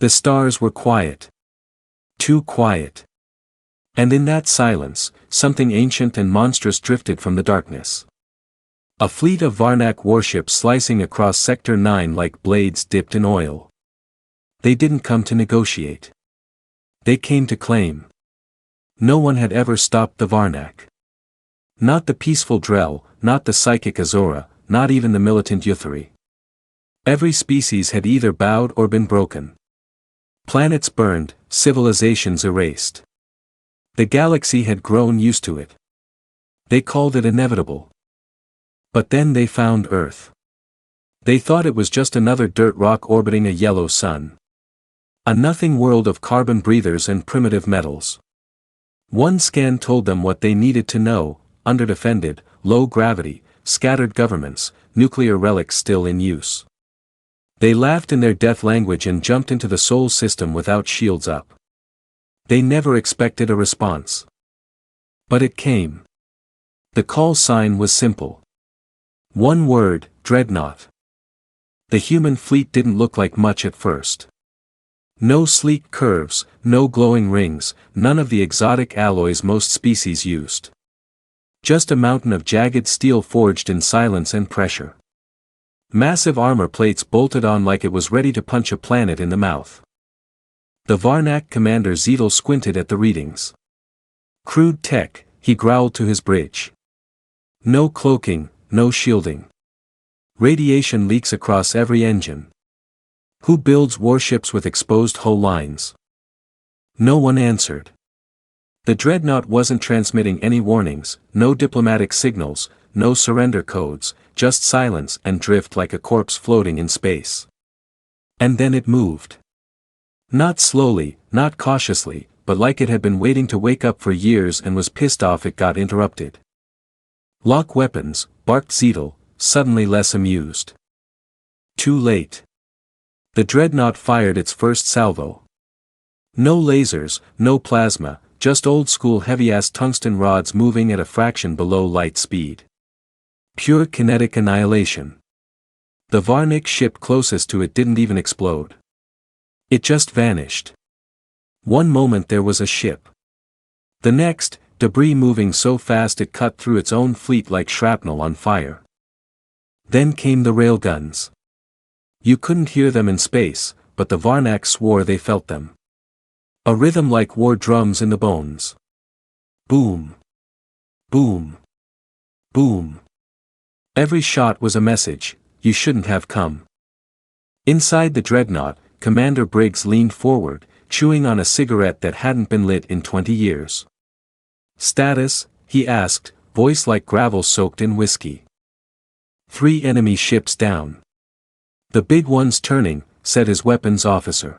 The stars were quiet. Too quiet. And in that silence, something ancient and monstrous drifted from the darkness. A fleet of Varnak warships slicing across Sector 9 like blades dipped in oil. They didn't come to negotiate. They came to claim. No one had ever stopped the Varnak. Not the peaceful Drell, not the psychic Azora, not even the militant Yuthari. Every species had either bowed or been broken. Planets burned, civilizations erased. The galaxy had grown used to it. They called it inevitable. But then they found Earth. They thought it was just another dirt rock orbiting a yellow sun. A nothing world of carbon breathers and primitive metals. One scan told them what they needed to know: underdefended, low gravity, scattered governments, nuclear relics still in use. They laughed in their death language and jumped into the Sol system without shields up. They never expected a response. But it came. The call sign was simple. One word: Dreadnought. The human fleet didn't look like much at first. No sleek curves, no glowing rings, none of the exotic alloys most species used. Just a mountain of jagged steel forged in silence and pressure. Massive armor plates bolted on like it was ready to punch a planet in the mouth. The Varnak commander Zetel squinted at the readings. Crude tech, he growled to his bridge. No cloaking, no shielding. Radiation leaks across every engine. Who builds warships with exposed hull lines? No one answered. The dreadnought wasn't transmitting any warnings, no diplomatic signals, no surrender codes, just silence and drift like a corpse floating in space. And then it moved. Not slowly, not cautiously, but like it had been waiting to wake up for years and was pissed off it got interrupted. Lock weapons, barked Zetel, suddenly less amused. Too late. The dreadnought fired its first salvo. No lasers, no plasma, just old-school heavy-ass tungsten rods moving at a fraction below light speed. Pure kinetic annihilation. The Varnik ship closest to it didn't even explode. It just vanished. One moment there was a ship. The next, debris moving so fast it cut through its own fleet like shrapnel on fire. Then came the railguns. You couldn't hear them in space, but the Varnak swore they felt them. A rhythm like war drums in the bones. Boom. Boom. Boom. Every shot was a message: you shouldn't have come. Inside the dreadnought, Commander Briggs leaned forward, chewing on a cigarette that hadn't been lit in 20 years. Status, he asked, voice like gravel soaked in whiskey. 3 enemy ships down. The big one's turning, said his weapons officer.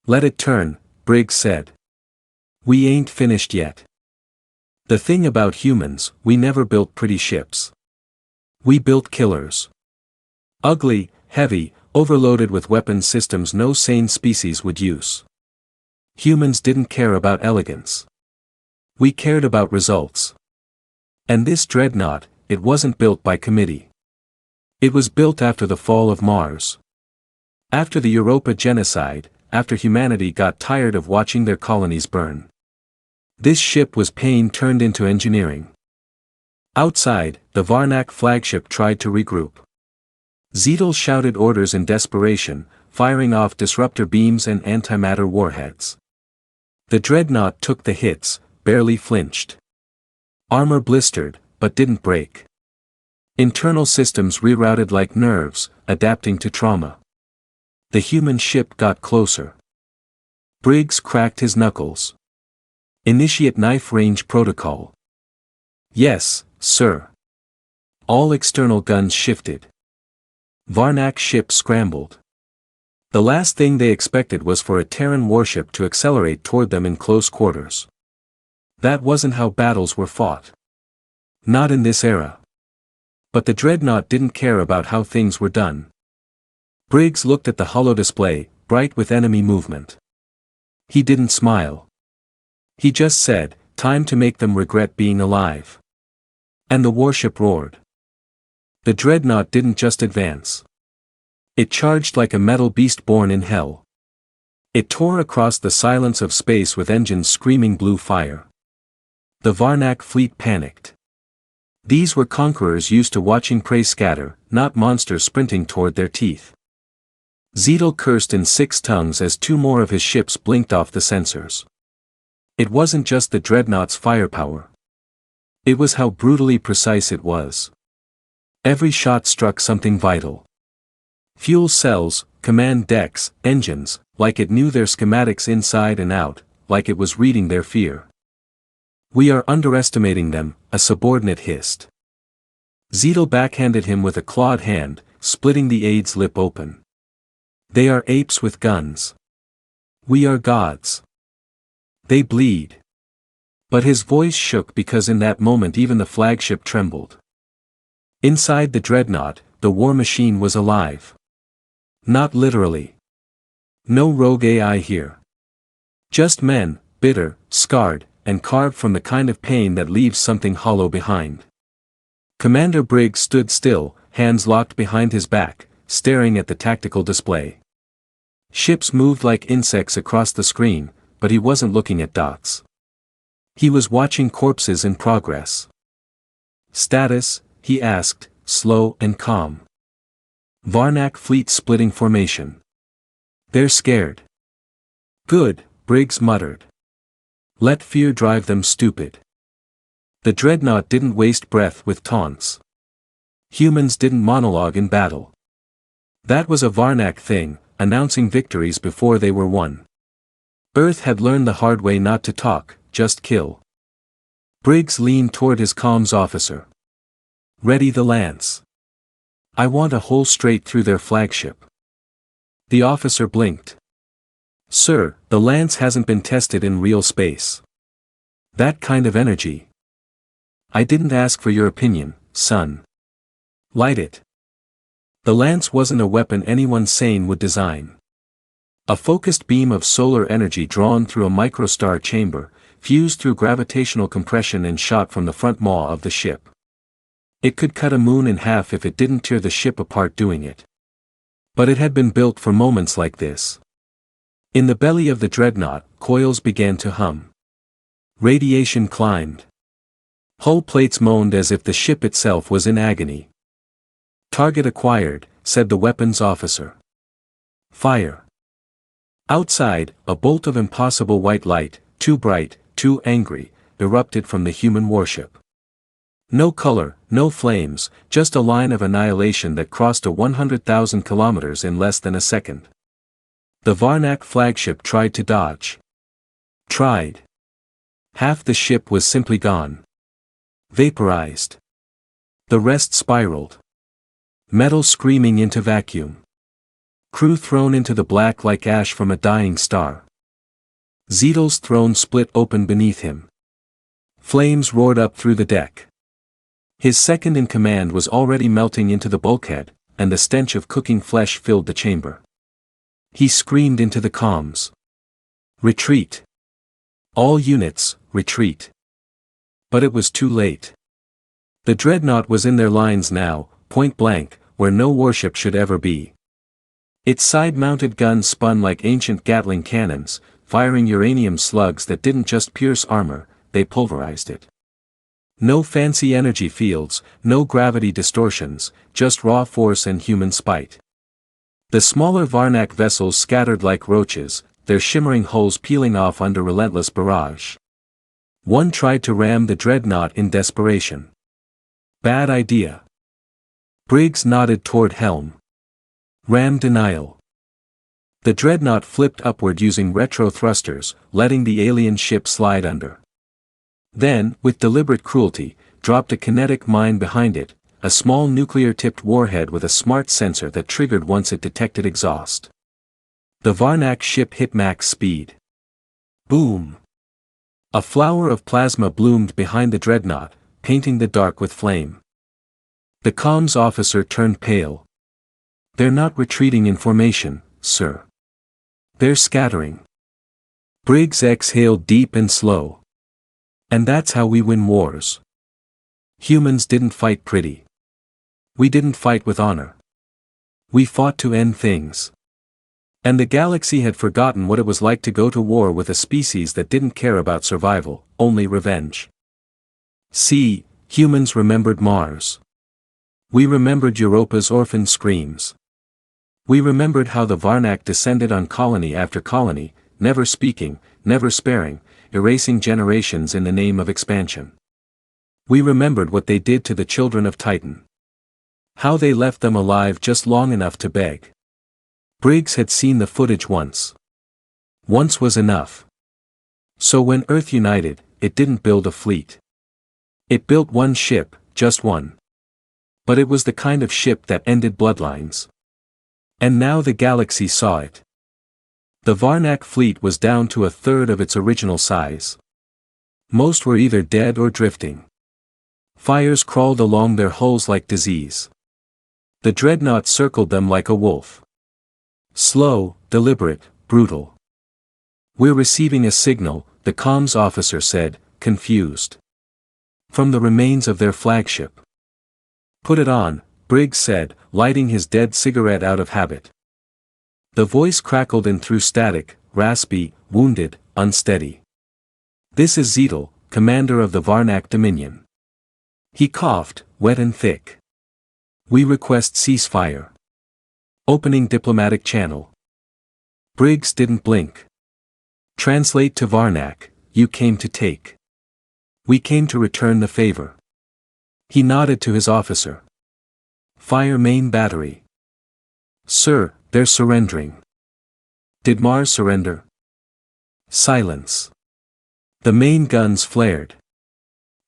Let it turn, Briggs said. We ain't finished yet. The thing about humans, we never built pretty ships. We built killers. Ugly, heavy, overloaded with weapon systems no sane species would use. Humans didn't care about elegance. We cared about results. And this dreadnought, it wasn't built by committee. It was built after the fall of Mars. After the Europa genocide, after humanity got tired of watching their colonies burn. This ship was pain turned into engineering. Outside, the Varnak flagship tried to regroup. Zetel shouted orders in desperation, firing off disruptor beams and antimatter warheads. The dreadnought took the hits, barely flinched. Armor blistered, but didn't break. Internal systems rerouted like nerves, adapting to trauma. The human ship got closer. Briggs cracked his knuckles. Initiate knife range protocol. Yes, sir. All external guns shifted. Varnak ship scrambled. The last thing they expected was for a Terran warship to accelerate toward them in close quarters. That wasn't how battles were fought. Not in this era. But the dreadnought didn't care about how things were done. Briggs looked at the holodisplay, bright with enemy movement. He didn't smile. He just said, time to make them regret being alive. And the warship roared. The dreadnought didn't just advance. It charged like a metal beast born in hell. It tore across the silence of space with engines screaming blue fire. The Varnak fleet panicked. These were conquerors used to watching prey scatter, not monsters sprinting toward their teeth. Zeidel cursed in 6 tongues as 2 more of his ships blinked off the sensors. It wasn't just the dreadnought's firepower. It was how brutally precise it was. Every shot struck something vital. Fuel cells, command decks, engines, like it knew their schematics inside and out, like it was reading their fear. "We are underestimating them," a subordinate hissed. Zeidel backhanded him with a clawed hand, splitting the aide's lip open. "They are apes with guns. We are gods. They bleed." But his voice shook because in that moment even the flagship trembled. Inside the dreadnought, the war machine was alive. Not literally. No rogue AI here. Just men, bitter, scarred, and carved from the kind of pain that leaves something hollow behind. Commander Briggs stood still, hands locked behind his back, staring at the tactical display. Ships moved like insects across the screen, but he wasn't looking at dots. He was watching corpses in progress. "Status?" he asked, slow and calm. "Varnak fleet splitting formation. They're scared." "Good," Briggs muttered. "Let fear drive them, stupid." The dreadnought didn't waste breath with taunts. Humans didn't monologue in battle. That was a Varnak thing, announcing victories before they were won. Earth had learned the hard way not to talk, just kill. Briggs leaned toward his comms officer. "Ready the lance. I want a hole straight through their flagship." The officer blinked. "Sir, the lance hasn't been tested in real space. That kind of energy." "I didn't ask for your opinion, son. Light it." The lance wasn't a weapon anyone sane would design. A focused beam of solar energy drawn through a microstar chamber, fused through gravitational compression and shot from the front maw of the ship. It could cut a moon in half if it didn't tear the ship apart doing it. But it had been built for moments like this. In the belly of the dreadnought, coils began to hum. Radiation climbed. Hull plates moaned as if the ship itself was in agony. "Target acquired," said the weapons officer. "Fire." Outside, a bolt of impossible white light, too bright, too angry, erupted from the human warship. No color, no flames, just a line of annihilation that crossed a 100,000 kilometers in less than a second. The Varnak flagship tried to dodge. Tried. Half the ship was simply gone. Vaporized. The rest spiraled. Metal screaming into vacuum. Crew thrown into the black like ash from a dying star. Zeidel's throne split open beneath him. Flames roared up through the deck. His second-in-command was already melting into the bulkhead, and the stench of cooking flesh filled the chamber. He screamed into the comms. "Retreat! All units, retreat!" But it was too late. The dreadnought was in their lines now, point blank, where no warship should ever be. Its side-mounted guns spun like ancient Gatling cannons, firing uranium slugs that didn't just pierce armor, they pulverized it. No fancy energy fields, no gravity distortions, just raw force and human spite. The smaller Varnak vessels scattered like roaches, their shimmering hulls peeling off under relentless barrage. One tried to ram the dreadnought in desperation. Bad idea. Briggs nodded toward helm. Ram denial. The dreadnought flipped upward using retro thrusters, letting the alien ship slide under. Then, with deliberate cruelty, dropped a kinetic mine behind it, a small nuclear-tipped warhead with a smart sensor that triggered once it detected exhaust. The Varnak ship hit max speed. Boom! A flower of plasma bloomed behind the dreadnought, painting the dark with flame. The comms officer turned pale. "They're not retreating in formation, sir. They're scattering." Briggs exhaled deep and slow. "And that's how we win wars. Humans didn't fight pretty. We didn't fight with honor. We fought to end things. And the galaxy had forgotten what it was like to go to war with a species that didn't care about survival, only revenge. See, humans remembered Mars. We remembered Europa's orphan screams. We remembered how the Varnak descended on colony after colony, never speaking, never sparing, erasing generations in the name of expansion. We remembered what they did to the children of Titan. How they left them alive just long enough to beg. Briggs had seen the footage once. Once was enough. So when Earth united, it didn't build a fleet. It built one ship, just one. But it was the kind of ship that ended bloodlines. And now the galaxy saw it. The Varnak fleet was down to a third of its original size. Most were either dead or drifting. Fires crawled along their hulls like disease. The dreadnought circled them like a wolf. Slow, deliberate, brutal. "We're receiving a signal," the comms officer said, confused. "From the remains of their flagship." "Put it on," Briggs said, lighting his dead cigarette out of habit. The voice crackled in through static, raspy, wounded, unsteady. "This is Zetel, commander of the Varnak Dominion." He coughed, wet and thick. "We request ceasefire. Opening diplomatic channel." Briggs didn't blink. "Translate to Varnak, you came to take. We came to return the favor." He nodded to his officer. "Fire main battery." "Sir, they're surrendering." "Did Mars surrender?" Silence. The main guns flared.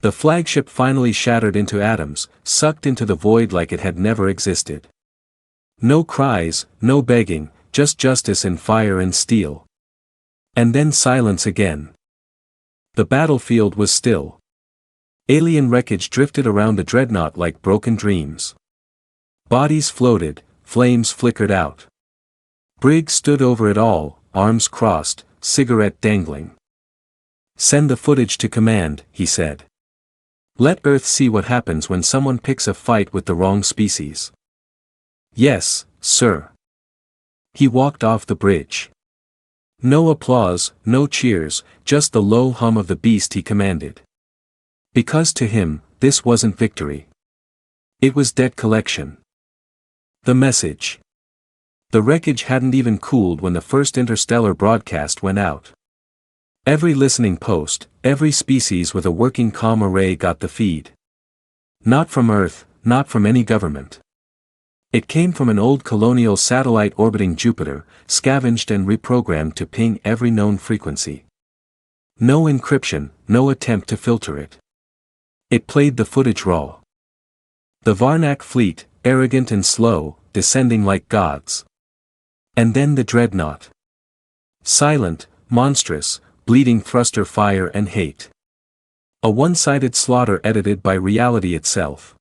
The flagship finally shattered into atoms, sucked into the void like it had never existed. No cries, no begging, just justice in fire and steel. And then silence again. The battlefield was still. Alien wreckage drifted around the dreadnought like broken dreams. Bodies floated, flames flickered out. Briggs stood over it all, arms crossed, cigarette dangling. "Send the footage to command," he said. "Let Earth see what happens when someone picks a fight with the wrong species." "Yes, sir." He walked off the bridge. No applause, no cheers, just the low hum of the beast he commanded. Because to him, this wasn't victory. It was debt collection. The message. The wreckage hadn't even cooled when the first interstellar broadcast went out. Every listening post, every species with a working comm array got the feed. Not from Earth, not from any government. It came from an old colonial satellite orbiting Jupiter, scavenged and reprogrammed to ping every known frequency. No encryption, no attempt to filter it. It played the footage raw. The Varnak fleet, arrogant and slow, descending like gods. And then the dreadnought. Silent, monstrous, bleeding thruster fire and hate. A one-sided slaughter edited by reality itself.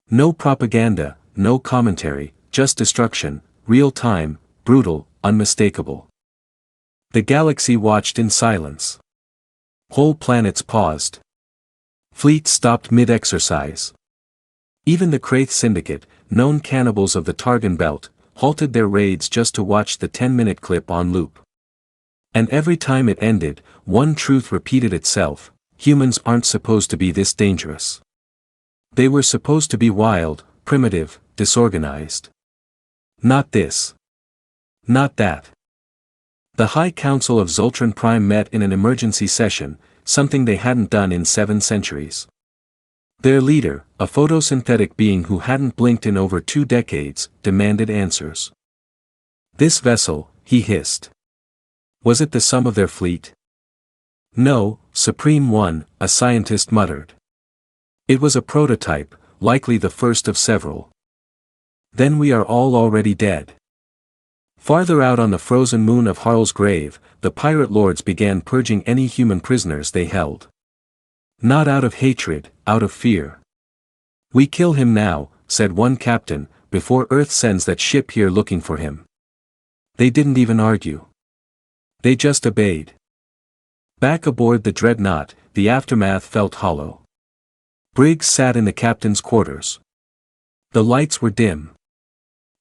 No propaganda, no commentary, just destruction, real-time, brutal, unmistakable. The galaxy watched in silence. Whole planets paused. Fleets stopped mid-exercise. Even the Kraith Syndicate, known cannibals of the Targan Belt, halted their raids just to watch the 10-minute clip on loop. And every time it ended, one truth repeated itself: humans aren't supposed to be this dangerous. They were supposed to be wild, primitive, disorganized. Not this. Not that. The High Council of Zoltran Prime met in an emergency session, something they hadn't done in 7 centuries. Their leader, a photosynthetic being who hadn't blinked in over 2 decades, demanded answers. "This vessel," he hissed. "Was it the sum of their fleet?" "No, Supreme One," a scientist muttered. "It was a prototype, likely the first of several." "Then we are all already dead." Farther out on the frozen moon of Harl's grave, the pirate lords began purging any human prisoners they held. Not out of hatred, out of fear. "We kill him now," said one captain, "before Earth sends that ship here looking for him." They didn't even argue. They just obeyed. Back aboard the dreadnought, the aftermath felt hollow. Briggs sat in the captain's quarters. The lights were dim.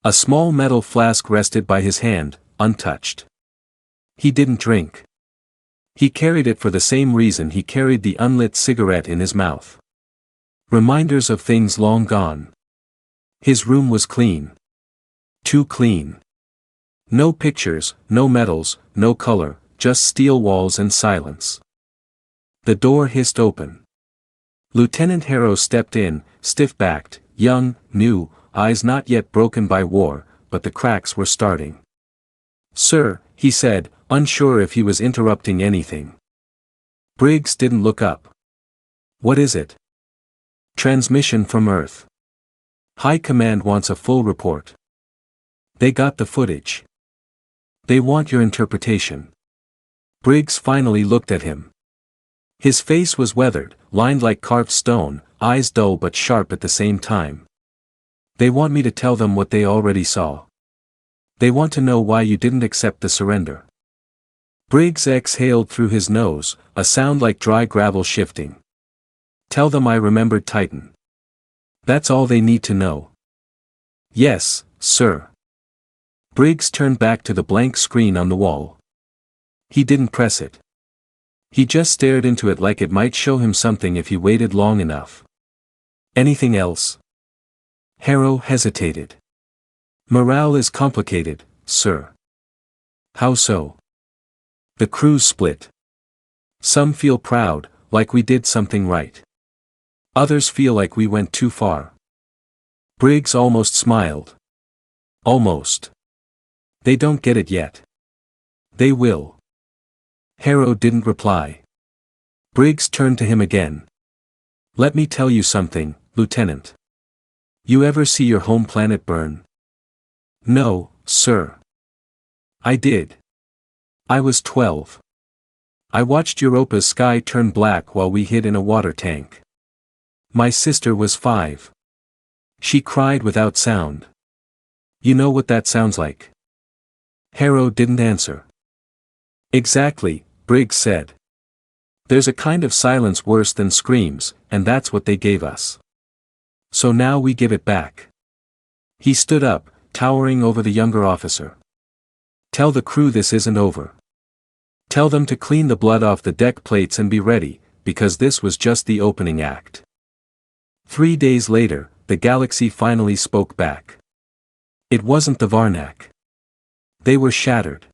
A small metal flask rested by his hand, untouched. He didn't drink. He carried it for the same reason he carried the unlit cigarette in his mouth. Reminders of things long gone. His room was clean. Too clean. No pictures, no medals, no color, just steel walls and silence. The door hissed open. Lieutenant Harrow stepped in, stiff-backed, young, new, eyes not yet broken by war, but the cracks were starting. "Sir," he said, unsure if he was interrupting anything. Briggs didn't look up. "What is it?" "Transmission from Earth. High Command wants a full report. They got the footage. They want your interpretation." Briggs finally looked at him. His face was weathered, lined like carved stone, eyes dull but sharp at the same time. "They want me to tell them what they already saw. They want to know why you didn't accept the surrender." Briggs exhaled through his nose, a sound like dry gravel shifting. "Tell them I remembered Titan. That's all they need to know." "Yes, sir." Briggs turned back to the blank screen on the wall. He didn't press it. He just stared into it like it might show him something if he waited long enough. "Anything else?" Harrow hesitated. "Morale is complicated, sir." "How so?" "The crew's split. Some feel proud, like we did something right. Others feel like we went too far." Briggs almost smiled. "Almost. They don't get it yet. They will." Harrow didn't reply. Briggs turned to him again. "Let me tell you something, Lieutenant. You ever see your home planet burn?" "No, sir." "I did. I was 12. I watched Europa's sky turn black while we hid in a water tank. My sister was 5. She cried without sound. You know what that sounds like?" Harrow didn't answer. "Exactly," Briggs said. "There's a kind of silence worse than screams, and that's what they gave us. So now we give it back." He stood up, towering over the younger officer. "Tell the crew this isn't over. Tell them to clean the blood off the deck plates and be ready, because this was just the opening act." 3 days later, the galaxy finally spoke back. It wasn't the Varnak. They were shattered.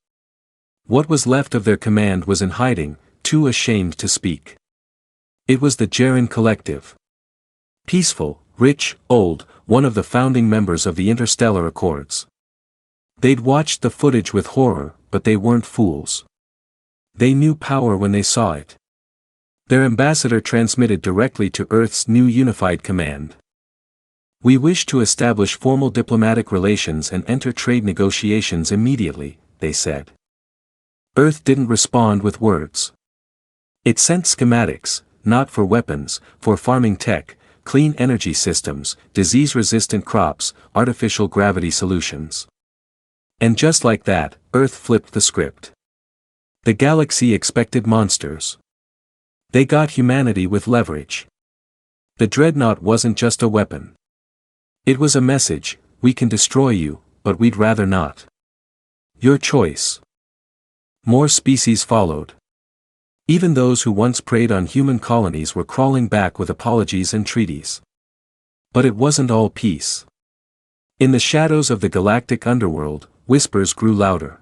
What was left of their command was in hiding, too ashamed to speak. It was the Jaren Collective. Peaceful, rich, old, one of the founding members of the Interstellar Accords. They'd watched the footage with horror, but they weren't fools. They knew power when they saw it. Their ambassador transmitted directly to Earth's new unified command. "We wish to establish formal diplomatic relations and enter trade negotiations immediately," they said. Earth didn't respond with words. It sent schematics, not for weapons, for farming tech, clean energy systems, disease-resistant crops, artificial gravity solutions. And just like that, Earth flipped the script. The galaxy expected monsters. They got humanity with leverage. The dreadnought wasn't just a weapon. It was a message: we can destroy you, but we'd rather not. Your choice. More species followed. Even those who once preyed on human colonies were crawling back with apologies and treaties. But it wasn't all peace. In the shadows of the galactic underworld, whispers grew louder.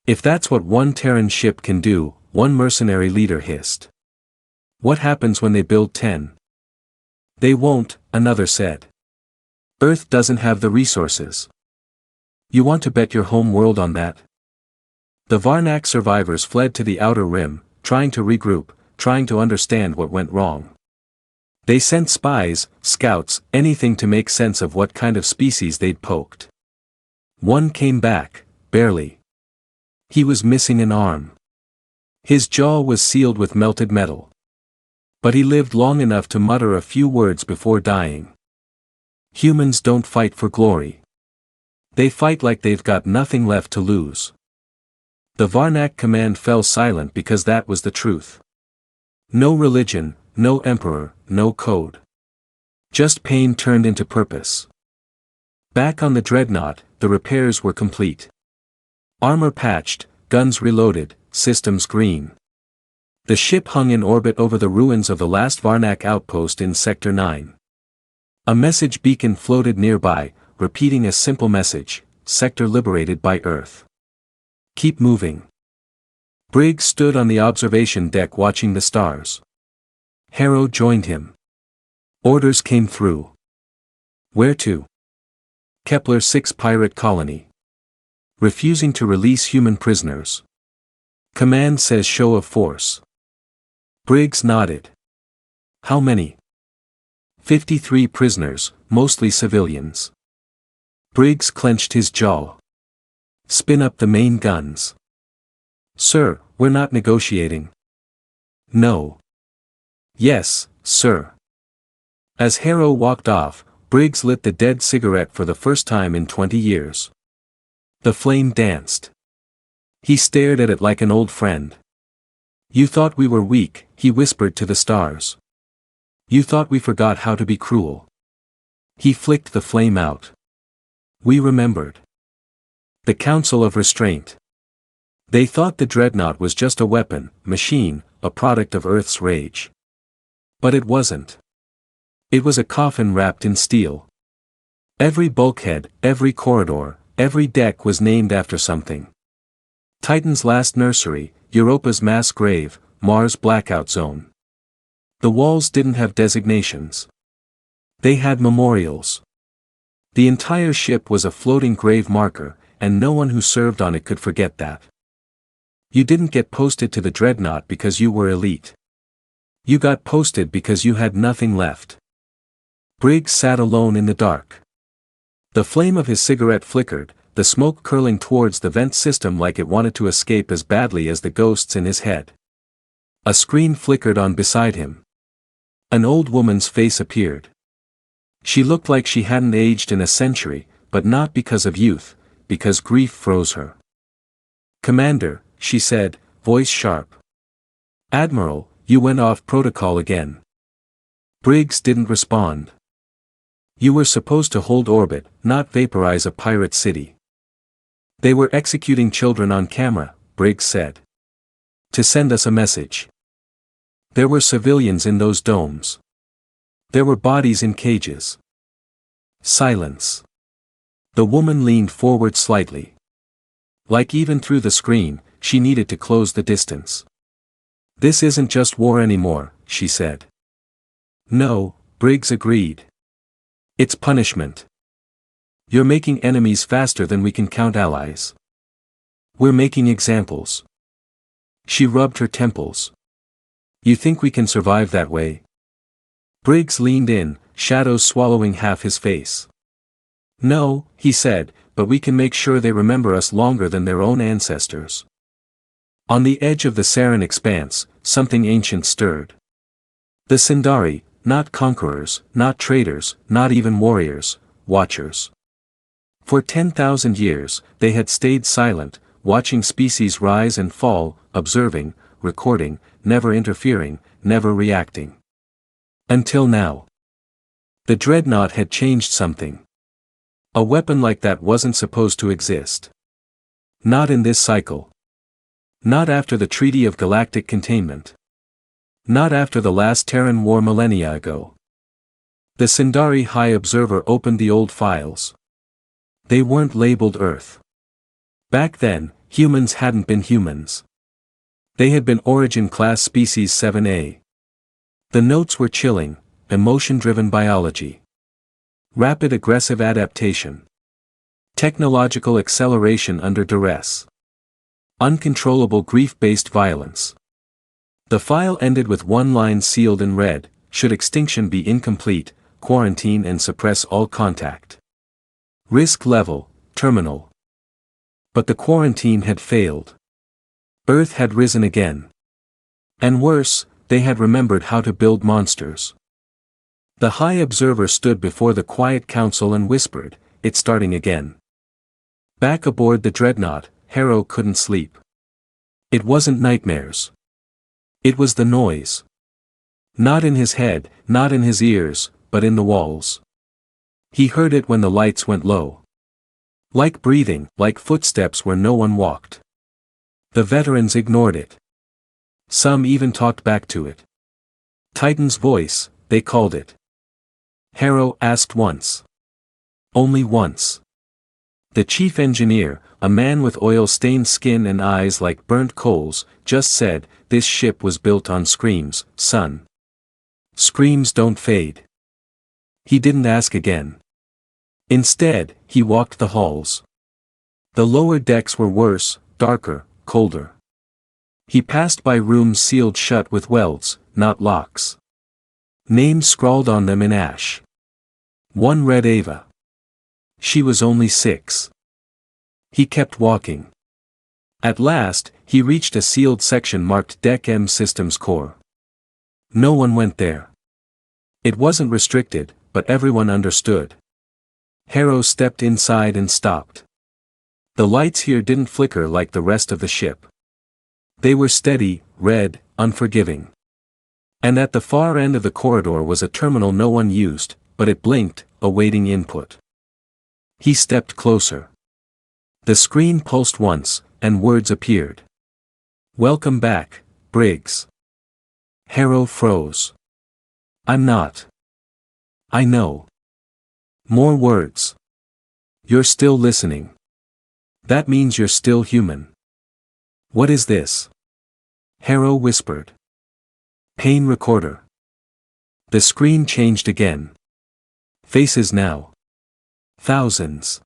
"If that's what one Terran ship can do," one mercenary leader hissed. "What happens when they build 10? "They won't," another said. "Earth doesn't have the resources." "You want to bet your home world on that?" The Varnak survivors fled to the outer rim, trying to regroup, trying to understand what went wrong. They sent spies, scouts, anything to make sense of what kind of species they'd poked. One came back, barely. He was missing an arm. His jaw was sealed with melted metal. But he lived long enough to mutter a few words before dying. "Humans don't fight for glory. They fight like they've got nothing left to lose." The Varnak command fell silent because that was the truth. No religion, no emperor, no code. Just pain turned into purpose. Back on the dreadnought, the repairs were complete. Armor patched, guns reloaded, systems green. The ship hung in orbit over the ruins of the last Varnak outpost in Sector 9. A message beacon floated nearby, repeating a simple message: sector liberated by Earth. Keep moving. Briggs stood on the observation deck watching the stars. Harrow joined him. Orders came through. Where to? Kepler 6 pirate colony. Refusing to release human prisoners. Command says show of force. Briggs nodded. How many? 53 prisoners, mostly civilians. Briggs clenched his jaw. Spin up the main guns. Sir, we're not negotiating. No. Yes, sir. As Harrow walked off, Briggs lit the dead cigarette for the first time in 20 years. The flame danced. He stared at it like an old friend. You thought we were weak, he whispered to the stars. You thought we forgot how to be cruel. He flicked the flame out. We remembered. The Council of Restraint. They thought the dreadnought was just a weapon, machine, a product of Earth's rage. But it wasn't. It was a coffin wrapped in steel. Every bulkhead, every corridor, every deck was named after something. Titan's last nursery, Europa's mass grave, Mars' blackout zone. The walls didn't have designations. They had memorials. The entire ship was a floating grave marker, and no one who served on it could forget that. You didn't get posted to the dreadnought because you were elite. You got posted because you had nothing left. Briggs sat alone in the dark. The flame of his cigarette flickered, the smoke curling towards the vent system like it wanted to escape as badly as the ghosts in his head. A screen flickered on beside him. An old woman's face appeared. She looked like she hadn't aged in a century, but not because of youth, because grief froze her. Commander, she said, voice sharp. Admiral, you went off protocol again. Briggs didn't respond. You were supposed to hold orbit, not vaporize a pirate city. They were executing children on camera, Briggs said. To send us a message. There were civilians in those domes. There were bodies in cages. Silence. The woman leaned forward slightly. Like even through the screen, she needed to close the distance. This isn't just war anymore, she said. No, Briggs agreed. It's punishment. You're making enemies faster than we can count allies. We're making examples. She rubbed her temples. You think we can survive that way? Briggs leaned in, shadows swallowing half his face. No, he said, but we can make sure they remember us longer than their own ancestors. On the edge of the Sarin expanse, something ancient stirred. The Sindari, not conquerors, not traders, not even warriors, watchers. For 10,000 years, they had stayed silent, watching species rise and fall, observing, recording, never interfering, never reacting. Until now. The dreadnought had changed something. A weapon like that wasn't supposed to exist. Not in this cycle. Not after the Treaty of Galactic Containment. Not after the last Terran war millennia ago. The Sindari High Observer opened the old files. They weren't labeled Earth. Back then, humans hadn't been humans. They had been Origin-class Species 7A. The notes were chilling, emotion-driven biology. Rapid aggressive adaptation. Technological acceleration under duress. Uncontrollable grief-based violence. The file ended with one line sealed in red: should extinction be incomplete, quarantine and suppress all contact. Risk level, terminal. But the quarantine had failed. Earth had risen again. And worse, they had remembered how to build monsters. The High Observer stood before the quiet council and whispered, "It's starting again." Back aboard the dreadnought, Harrow couldn't sleep. It wasn't nightmares. It was the noise. Not in his head, not in his ears, but in the walls. He heard it when the lights went low. Like breathing, like footsteps where no one walked. The veterans ignored it. Some even talked back to it. Titan's voice, they called it. Harrow asked once. Only once. The chief engineer, a man with oil-stained skin and eyes like burnt coals, just said, "This ship was built on screams, son. Screams don't fade." He didn't ask again. Instead, he walked the halls. The lower decks were worse, darker, colder. He passed by rooms sealed shut with welds, not locks. Names scrawled on them in ash. One read Ava. She was only 6. He kept walking. At last, he reached a sealed section marked Deck M Systems Core. No one went there. It wasn't restricted, but everyone understood. Harrow stepped inside and stopped. The lights here didn't flicker like the rest of the ship. They were steady, red, unforgiving. And at the far end of the corridor was a terminal no one used, but it blinked, awaiting input. He stepped closer. The screen pulsed once, and words appeared. "Welcome back, Briggs." Harrow froze. "I'm not." "I know." More words. "You're still listening. That means you're still human." "What is this?" Harrow whispered. "Pain recorder." The screen changed again. Faces now. Thousands.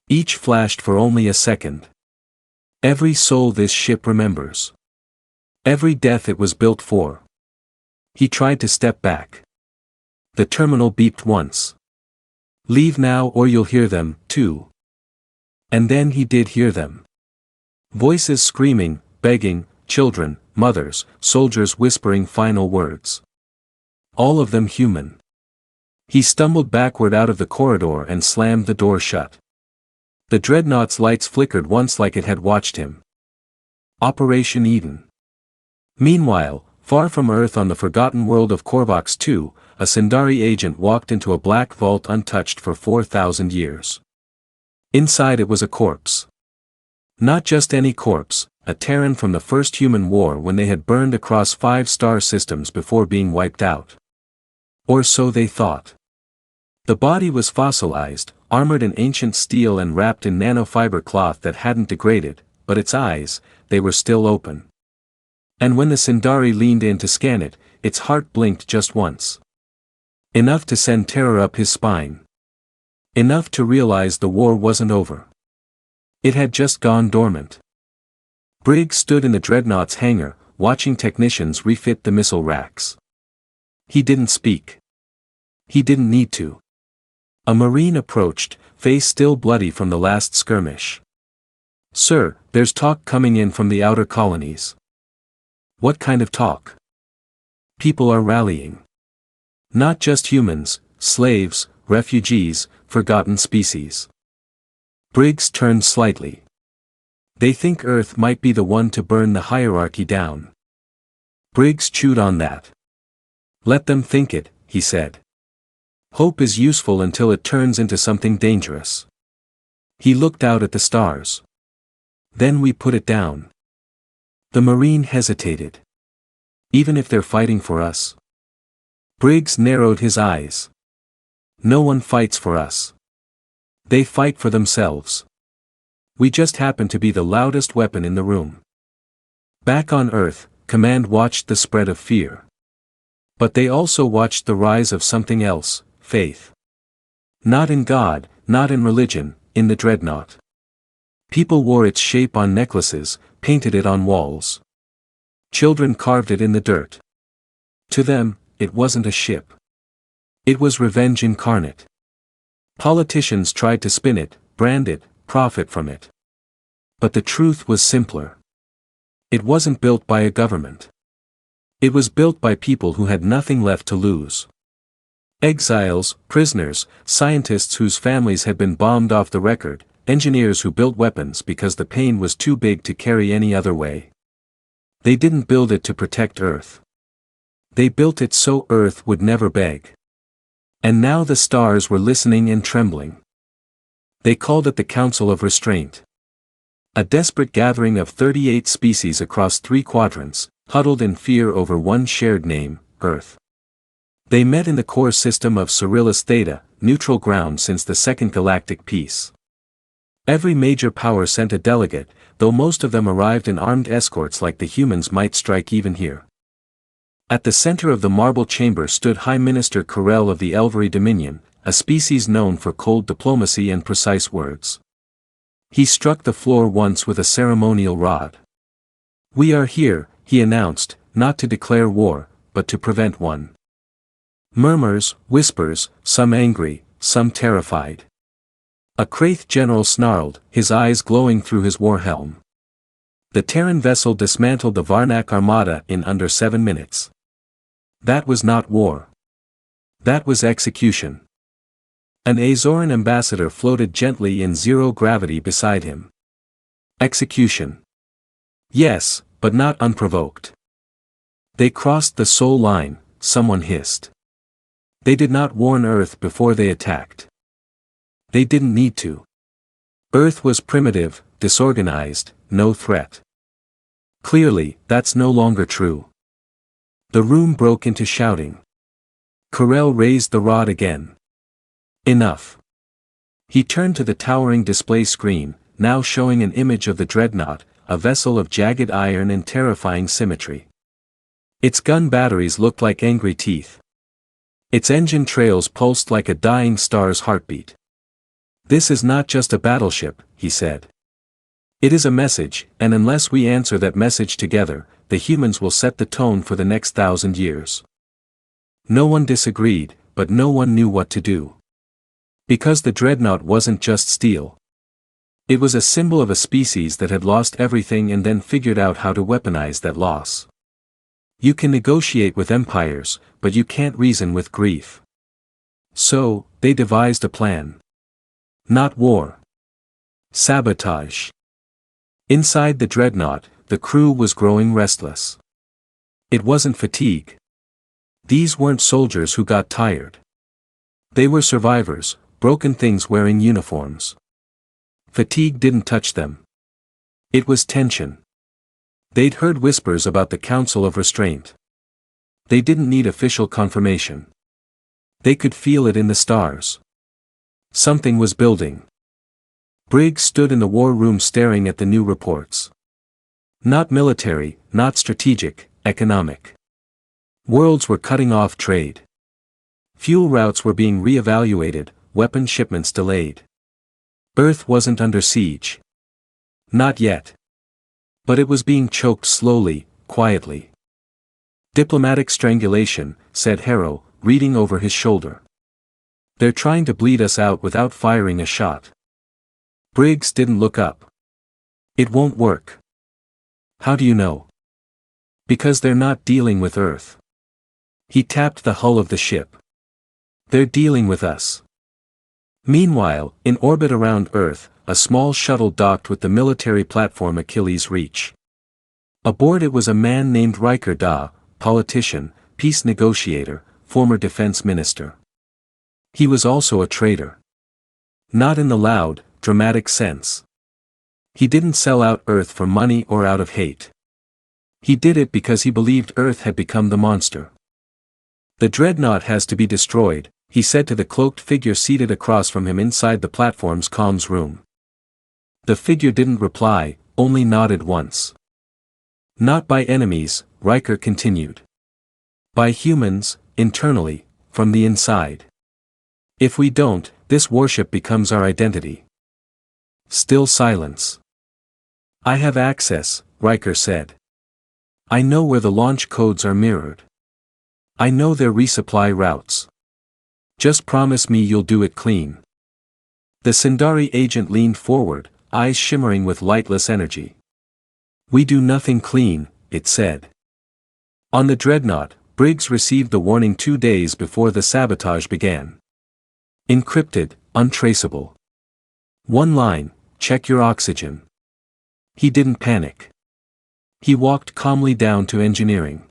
Each flashed for only a second. Every soul this ship remembers. Every death it was built for. He tried to step back. The terminal beeped once. "Leave now or you'll hear them, too." And then he did hear them. Voices screaming, begging, children, mothers, soldiers whispering final words. All of them human. He stumbled backward out of the corridor and slammed the door shut. The dreadnought's lights flickered once like it had watched him. Operation Eden. Meanwhile, far from Earth on the forgotten world of Korvox II, a Sindari agent walked into a black vault untouched for 4,000 years. Inside it was a corpse. Not just any corpse, a Terran from the first human war when they had burned across 5 star systems before being wiped out. Or so they thought. The body was fossilized, armored in ancient steel and wrapped in nanofiber cloth that hadn't degraded, but its eyes, they were still open. And when the Sindari leaned in to scan it, its heart blinked just once. Enough to send terror up his spine. Enough to realize the war wasn't over. It had just gone dormant. Briggs stood in the dreadnought's hangar, watching technicians refit the missile racks. He didn't speak. He didn't need to. A Marine approached, face still bloody from the last skirmish. "Sir, there's talk coming in from the outer colonies." "What kind of talk?" "People are rallying. Not just humans, slaves, refugees, forgotten species." Briggs turned slightly. "They think Earth might be the one to burn the hierarchy down." Briggs chewed on that. "Let them think it," he said. "Hope is useful until it turns into something dangerous." He looked out at the stars. "Then we put it down." The Marine hesitated. "Even if they're fighting for us?" Briggs narrowed his eyes. "No one fights for us. They fight for themselves. We just happen to be the loudest weapon in the room." Back on Earth, Command watched the spread of fear. But they also watched the rise of something else, faith. Not in God, not in religion, in the dreadnought. People wore its shape on necklaces, painted it on walls. Children carved it in the dirt. To them, it wasn't a ship. It was revenge incarnate. Politicians tried to spin it, brand it, profit from it. But the truth was simpler. It wasn't built by a government. It was built by people who had nothing left to lose. Exiles, prisoners, scientists whose families had been bombed off the record, engineers who built weapons because the pain was too big to carry any other way. They didn't build it to protect Earth. They built it so Earth would never beg. And now the stars were listening and trembling. They called it the Council of Restraint. A desperate gathering of 38 species across 3 quadrants, huddled in fear over one shared name, Earth. They met in the core system of Cyrillus Theta, neutral ground since the Second Galactic Peace. Every major power sent a delegate, though most of them arrived in armed escorts like the humans might strike even here. At the center of the marble chamber stood High Minister Corel of the Elvery Dominion, a species known for cold diplomacy and precise words. He struck the floor once with a ceremonial rod. "We are here," he announced, "not to declare war, but to prevent one." Murmurs, whispers, some angry, some terrified. A Kraith general snarled, his eyes glowing through his war helm. The Terran vessel dismantled the Varnak armada in under 7 minutes. That was not war. That was execution. An Azoran ambassador floated gently in zero gravity beside him. Execution. Yes, but not unprovoked. They crossed the soul line, someone hissed. They did not warn Earth before they attacked. They didn't need to. Earth was primitive, disorganized, no threat. Clearly, that's no longer true. The room broke into shouting. Corel raised the rod again. Enough. He turned to the towering display screen, now showing an image of the Dreadnought, a vessel of jagged iron and terrifying symmetry. Its gun batteries looked like angry teeth. Its engine trails pulsed like a dying star's heartbeat. "This is not just a battleship," he said. "It is a message, and unless we answer that message together, the humans will set the tone for the next 1,000 years." No one disagreed, but no one knew what to do. Because the Dreadnought wasn't just steel. It was a symbol of a species that had lost everything and then figured out how to weaponize that loss. You can negotiate with empires, but you can't reason with grief. So, they devised a plan. Not war. Sabotage. Inside the Dreadnought, the crew was growing restless. It wasn't fatigue. These weren't soldiers who got tired. They were survivors, broken things wearing uniforms. Fatigue didn't touch them. It was tension. They'd heard whispers about the Council of Restraint. They didn't need official confirmation. They could feel it in the stars. Something was building. Briggs stood in the war room staring at the new reports. Not military, not strategic, economic. Worlds were cutting off trade. Fuel routes were being re-evaluated, weapon shipments delayed. Earth wasn't under siege. Not yet. But it was being choked slowly, quietly. "Diplomatic strangulation," said Harrow, reading over his shoulder. "They're trying to bleed us out without firing a shot." Briggs didn't look up. "It won't work." "How do you know?" "Because they're not dealing with Earth." He tapped the hull of the ship. "They're dealing with us." Meanwhile, in orbit around Earth, a small shuttle docked with the military platform Achilles' Reach. Aboard it was a man named Riker Da, politician, peace negotiator, former defense minister. He was also a traitor. Not in the loud, dramatic sense. He didn't sell out Earth for money or out of hate. He did it because he believed Earth had become the monster. "The Dreadnought has to be destroyed," he said to the cloaked figure seated across from him inside the platform's comms room. The figure didn't reply, only nodded once. "Not by enemies," Riker continued. "By humans, internally, from the inside. If we don't, this warship becomes our identity." Still silence. "I have access," Riker said. "I know where the launch codes are mirrored. I know their resupply routes. Just promise me you'll do it clean." The Sindari agent leaned forward, eyes shimmering with lightless energy. "We do nothing clean," it said. On the Dreadnought, Briggs received the warning 2 days before the sabotage began. Encrypted, untraceable. One line, "Check your oxygen." He didn't panic. He walked calmly down to engineering.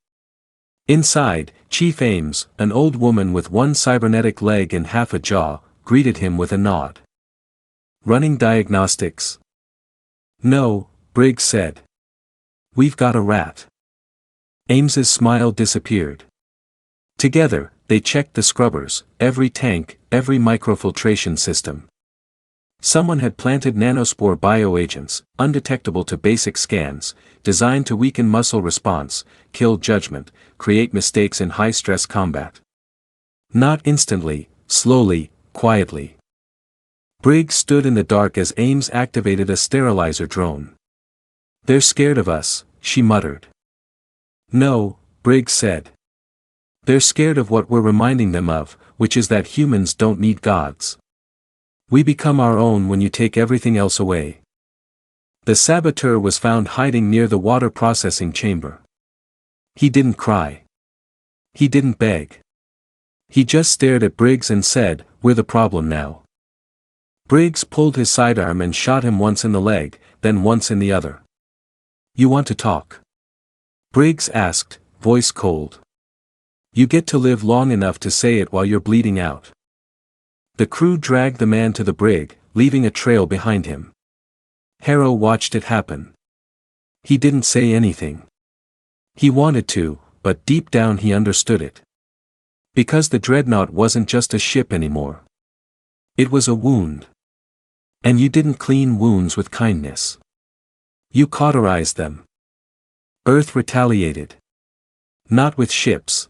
Inside, Chief Ames, an old woman with one cybernetic leg and half a jaw, greeted him with a nod. Running diagnostics? No, Briggs said. We've got a rat. Ames's smile disappeared. Together, they checked the scrubbers, every tank, every microfiltration system. Someone had planted nanospore bioagents, undetectable to basic scans, designed to weaken muscle response, kill judgment, create mistakes in high-stress combat. Not instantly, slowly, quietly. Briggs stood in the dark as Ames activated a sterilizer drone. They're scared of us, she muttered. No, Briggs said. They're scared of what we're reminding them of, which is that humans don't need gods. We become our own when you take everything else away. The saboteur was found hiding near the water processing chamber. He didn't cry. He didn't beg. He just stared at Briggs and said, "We're the problem now." Briggs pulled his sidearm and shot him once in the leg, then once in the other. You want to talk? Briggs asked, voice cold. You get to live long enough to say it while you're bleeding out. The crew dragged the man to the brig, leaving a trail behind him. Harrow watched it happen. He didn't say anything. He wanted to, but deep down he understood it. Because the dreadnought wasn't just a ship anymore. It was a wound. And you didn't clean wounds with kindness. You cauterized them. Earth retaliated. Not with ships.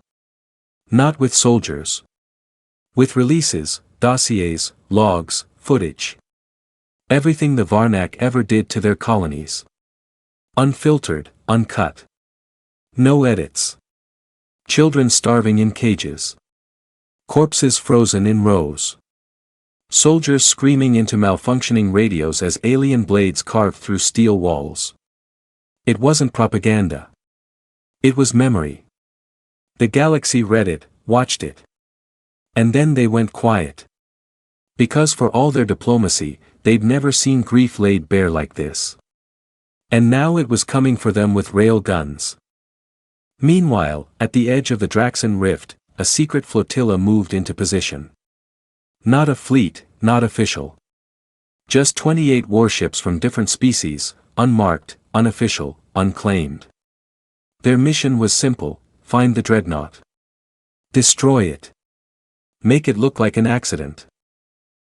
Not with soldiers. With releases, dossiers, logs, footage. Everything the Varnak ever did to their colonies. Unfiltered, uncut. No edits. Children starving in cages. Corpses frozen in rows. Soldiers screaming into malfunctioning radios as alien blades carved through steel walls. It wasn't propaganda. It was memory. The galaxy read it, watched it. And then they went quiet. Because for all their diplomacy, they'd never seen grief laid bare like this. And now it was coming for them with railguns. Meanwhile, at the edge of the Draxan Rift, a secret flotilla moved into position. Not a fleet, not official. Just 28 warships from different species, unmarked, unofficial, unclaimed. Their mission was simple: find the dreadnought. Destroy it. Make it look like an accident.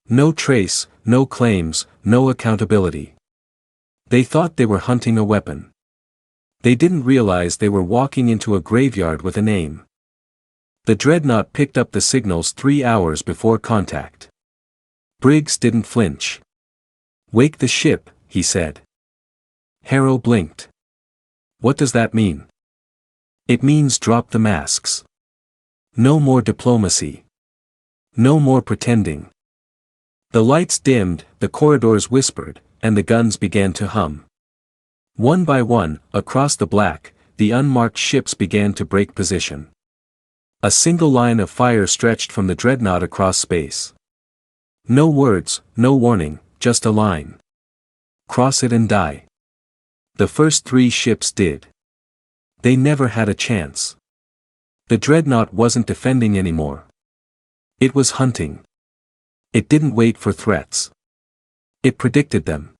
No trace, no claims, no accountability. They thought they were hunting a weapon. They didn't realize they were walking into a graveyard with an aim. The dreadnought picked up the signals 3 hours before contact. Briggs didn't flinch. Wake the ship, he said. Harrow blinked. What does that mean? It means drop the masks. No more diplomacy. No more pretending. The lights dimmed, the corridors whispered, and the guns began to hum. One by one, across the black, the unmarked ships began to break position. A single line of fire stretched from the dreadnought across space. No words, no warning, just a line. Cross it and die. The first 3 ships did. They never had a chance. The dreadnought wasn't defending anymore. It was hunting. It didn't wait for threats. It predicted them.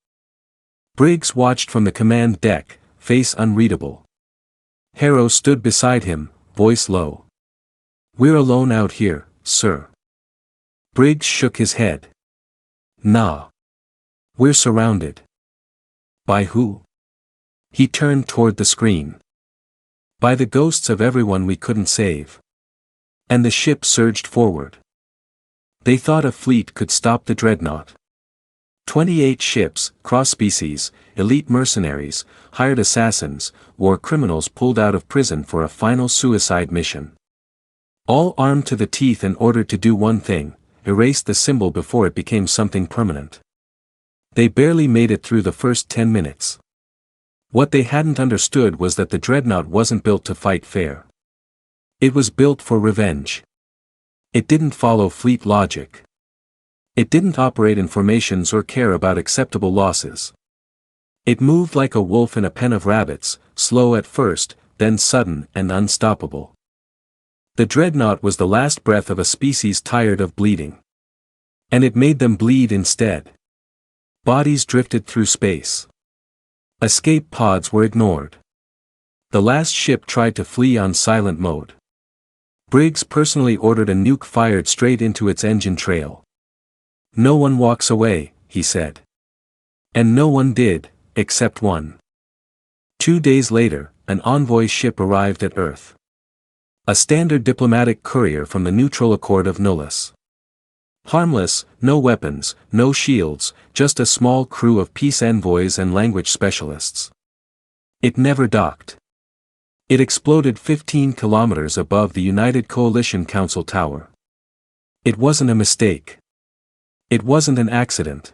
Briggs watched from the command deck, face unreadable. Harrow stood beside him, voice low. We're alone out here, sir. Briggs shook his head. Nah. We're surrounded. By who? He turned toward the screen. By the ghosts of everyone we couldn't save. And the ship surged forward. They thought a fleet could stop the dreadnought. 28 ships, cross-species, elite mercenaries, hired assassins, war criminals pulled out of prison for a final suicide mission. All armed to the teeth and ordered to do one thing: erase the symbol before it became something permanent. They barely made it through the first 10 minutes. What they hadn't understood was that the dreadnought wasn't built to fight fair. It was built for revenge. It didn't follow fleet logic. It didn't operate in formations or care about acceptable losses. It moved like a wolf in a pen of rabbits, slow at first, then sudden and unstoppable. The dreadnought was the last breath of a species tired of bleeding. And it made them bleed instead. Bodies drifted through space. Escape pods were ignored. The last ship tried to flee on silent mode. Briggs personally ordered a nuke fired straight into its engine trail. "No one walks away," he said. And no one did, except one. 2 days later, an envoy ship arrived at Earth. A standard diplomatic courier from the neutral accord of Nullis. Harmless, no weapons, no shields, just a small crew of peace envoys and language specialists. It never docked. It exploded 15 kilometers above the United Coalition Council Tower. It wasn't a mistake. It wasn't an accident.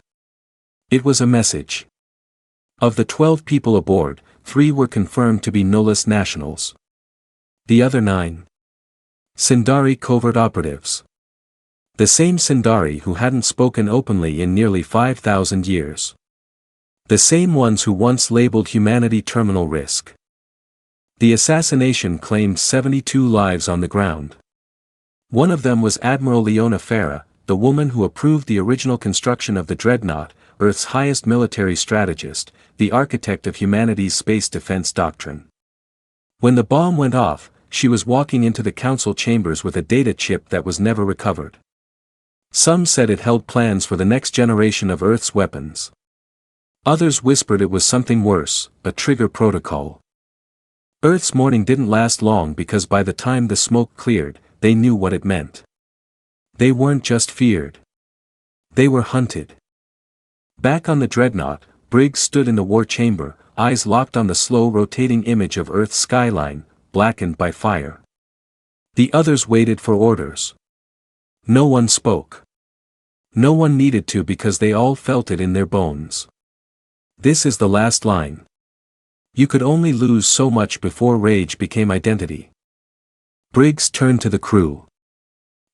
It was a message. Of the 12 people aboard, 3 were confirmed to be Nullis nationals. The other 9? Sindari covert operatives. The same Sindari who hadn't spoken openly in nearly 5,000 years. The same ones who once labeled humanity terminal risk. The assassination claimed 72 lives on the ground. One of them was Admiral Leona Farah, the woman who approved the original construction of the Dreadnought, Earth's highest military strategist, the architect of humanity's space defense doctrine. When the bomb went off, she was walking into the council chambers with a data chip that was never recovered. Some said it held plans for the next generation of Earth's weapons. Others whispered it was something worse, a trigger protocol. Earth's mourning didn't last long because by the time the smoke cleared, they knew what it meant. They weren't just feared. They were hunted. Back on the Dreadnought, Briggs stood in the war chamber, eyes locked on the slow rotating image of Earth's skyline, blackened by fire. The others waited for orders. No one spoke. No one needed to because they all felt it in their bones. This is the last line. You could only lose so much before rage became identity. Briggs turned to the crew.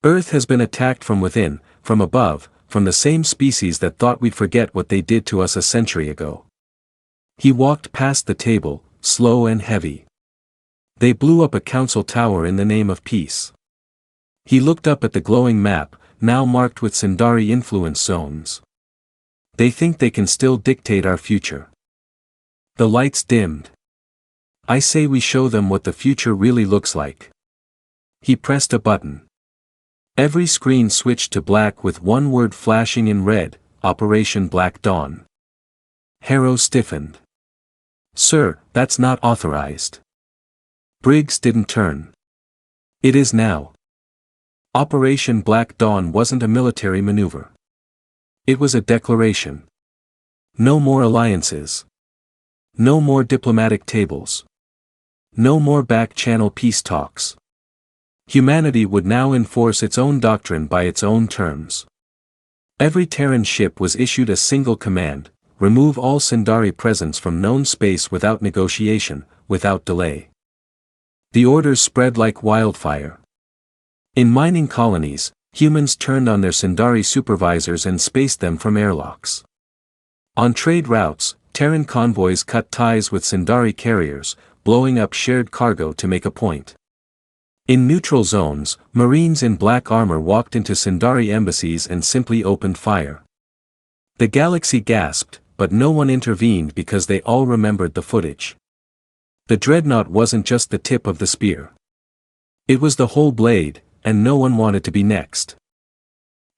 Earth has been attacked from within, from above, from the same species that thought we'd forget what they did to us a century ago. He walked past the table, slow and heavy. They blew up a council tower in the name of peace. He looked up at the glowing map, now marked with Sindari influence zones. They think they can still dictate our future. The lights dimmed. I say we show them what the future really looks like. He pressed a button. Every screen switched to black with one word flashing in red, Operation Black Dawn. Harrow stiffened. "Sir, that's not authorized." Briggs didn't turn. "It is now." Operation Black Dawn wasn't a military maneuver. It was a declaration. No more alliances. No more diplomatic tables. No more back-channel peace talks. Humanity would now enforce its own doctrine by its own terms. Every Terran ship was issued a single command: remove all Sindari presence from known space without negotiation, without delay. The orders spread like wildfire. In mining colonies, humans turned on their Sindari supervisors and spaced them from airlocks. On trade routes, Terran convoys cut ties with Sindari carriers, blowing up shared cargo to make a point. In neutral zones, Marines in black armor walked into Sindari embassies and simply opened fire. The galaxy gasped, but no one intervened because they all remembered the footage. The Dreadnought wasn't just the tip of the spear. It was the whole blade, and no one wanted to be next.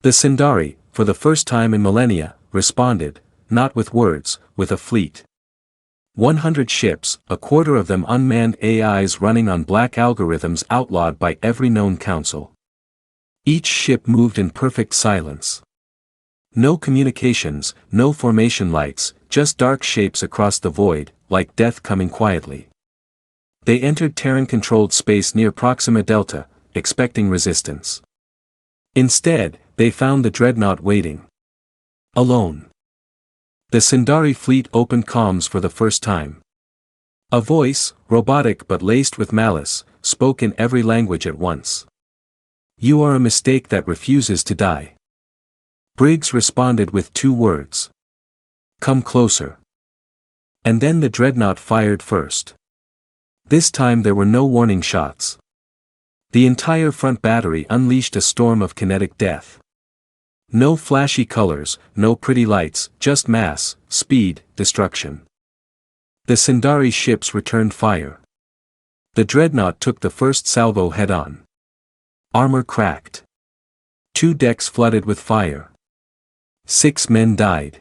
The Sindari, for the first time in millennia, responded, not with words, with a fleet. 100 ships, a quarter of them unmanned AIs running on black algorithms outlawed by every known council. Each ship moved in perfect silence. No communications, no formation lights, just dark shapes across the void, like death coming quietly. They entered Terran-controlled space near Proxima Delta, expecting resistance. Instead, they found the Dreadnought waiting. Alone. The Sindari fleet opened comms for the first time. A voice, robotic but laced with malice, spoke in every language at once. "You are a mistake that refuses to die." Briggs responded with 2 words. "Come closer." And then the Dreadnought fired first. This time there were no warning shots. The entire front battery unleashed a storm of kinetic death. No flashy colors, no pretty lights, just mass, speed, destruction. The Sindari ships returned fire. The dreadnought took the first salvo head-on. Armor cracked. 2 decks flooded with fire. 6 men died.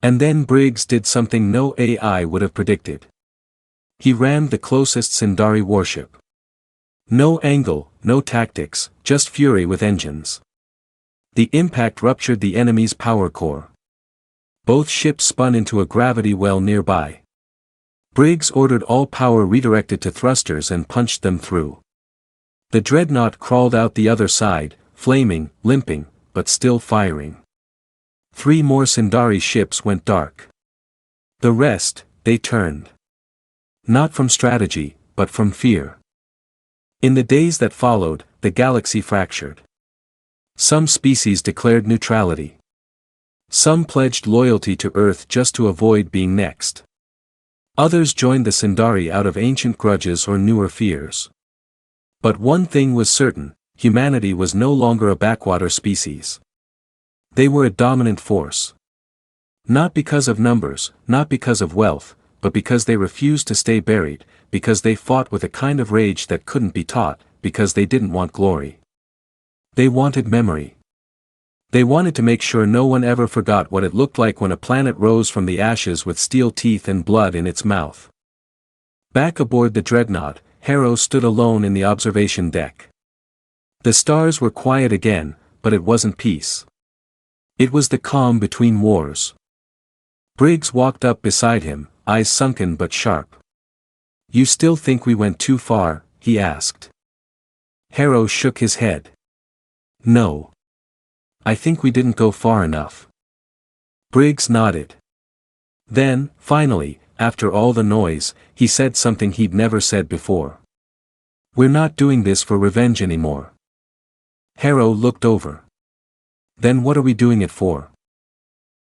And then Briggs did something no AI would have predicted. He rammed the closest Sindari warship. No angle, no tactics, just fury with engines. The impact ruptured the enemy's power core. Both ships spun into a gravity well nearby. Briggs ordered all power redirected to thrusters and punched them through. The dreadnought crawled out the other side, flaming, limping, but still firing. 3 more Sindari ships went dark. The rest, they turned. Not from strategy, but from fear. In the days that followed, the galaxy fractured. Some species declared neutrality. Some pledged loyalty to Earth just to avoid being next. Others joined the Sindari out of ancient grudges or newer fears. But one thing was certain, humanity was no longer a backwater species. They were a dominant force. Not because of numbers, not because of wealth, but because they refused to stay buried, because they fought with a kind of rage that couldn't be taught, because they didn't want glory. They wanted memory. They wanted to make sure no one ever forgot what it looked like when a planet rose from the ashes with steel teeth and blood in its mouth. Back aboard the dreadnought, Harrow stood alone in the observation deck. The stars were quiet again, but it wasn't peace. It was the calm between wars. Briggs walked up beside him, eyes sunken but sharp. "You still think we went too far?" he asked. Harrow shook his head. "No. I think we didn't go far enough." Briggs nodded. Then, finally, after all the noise, he said something he'd never said before. "We're not doing this for revenge anymore." Harrow looked over. "Then what are we doing it for?"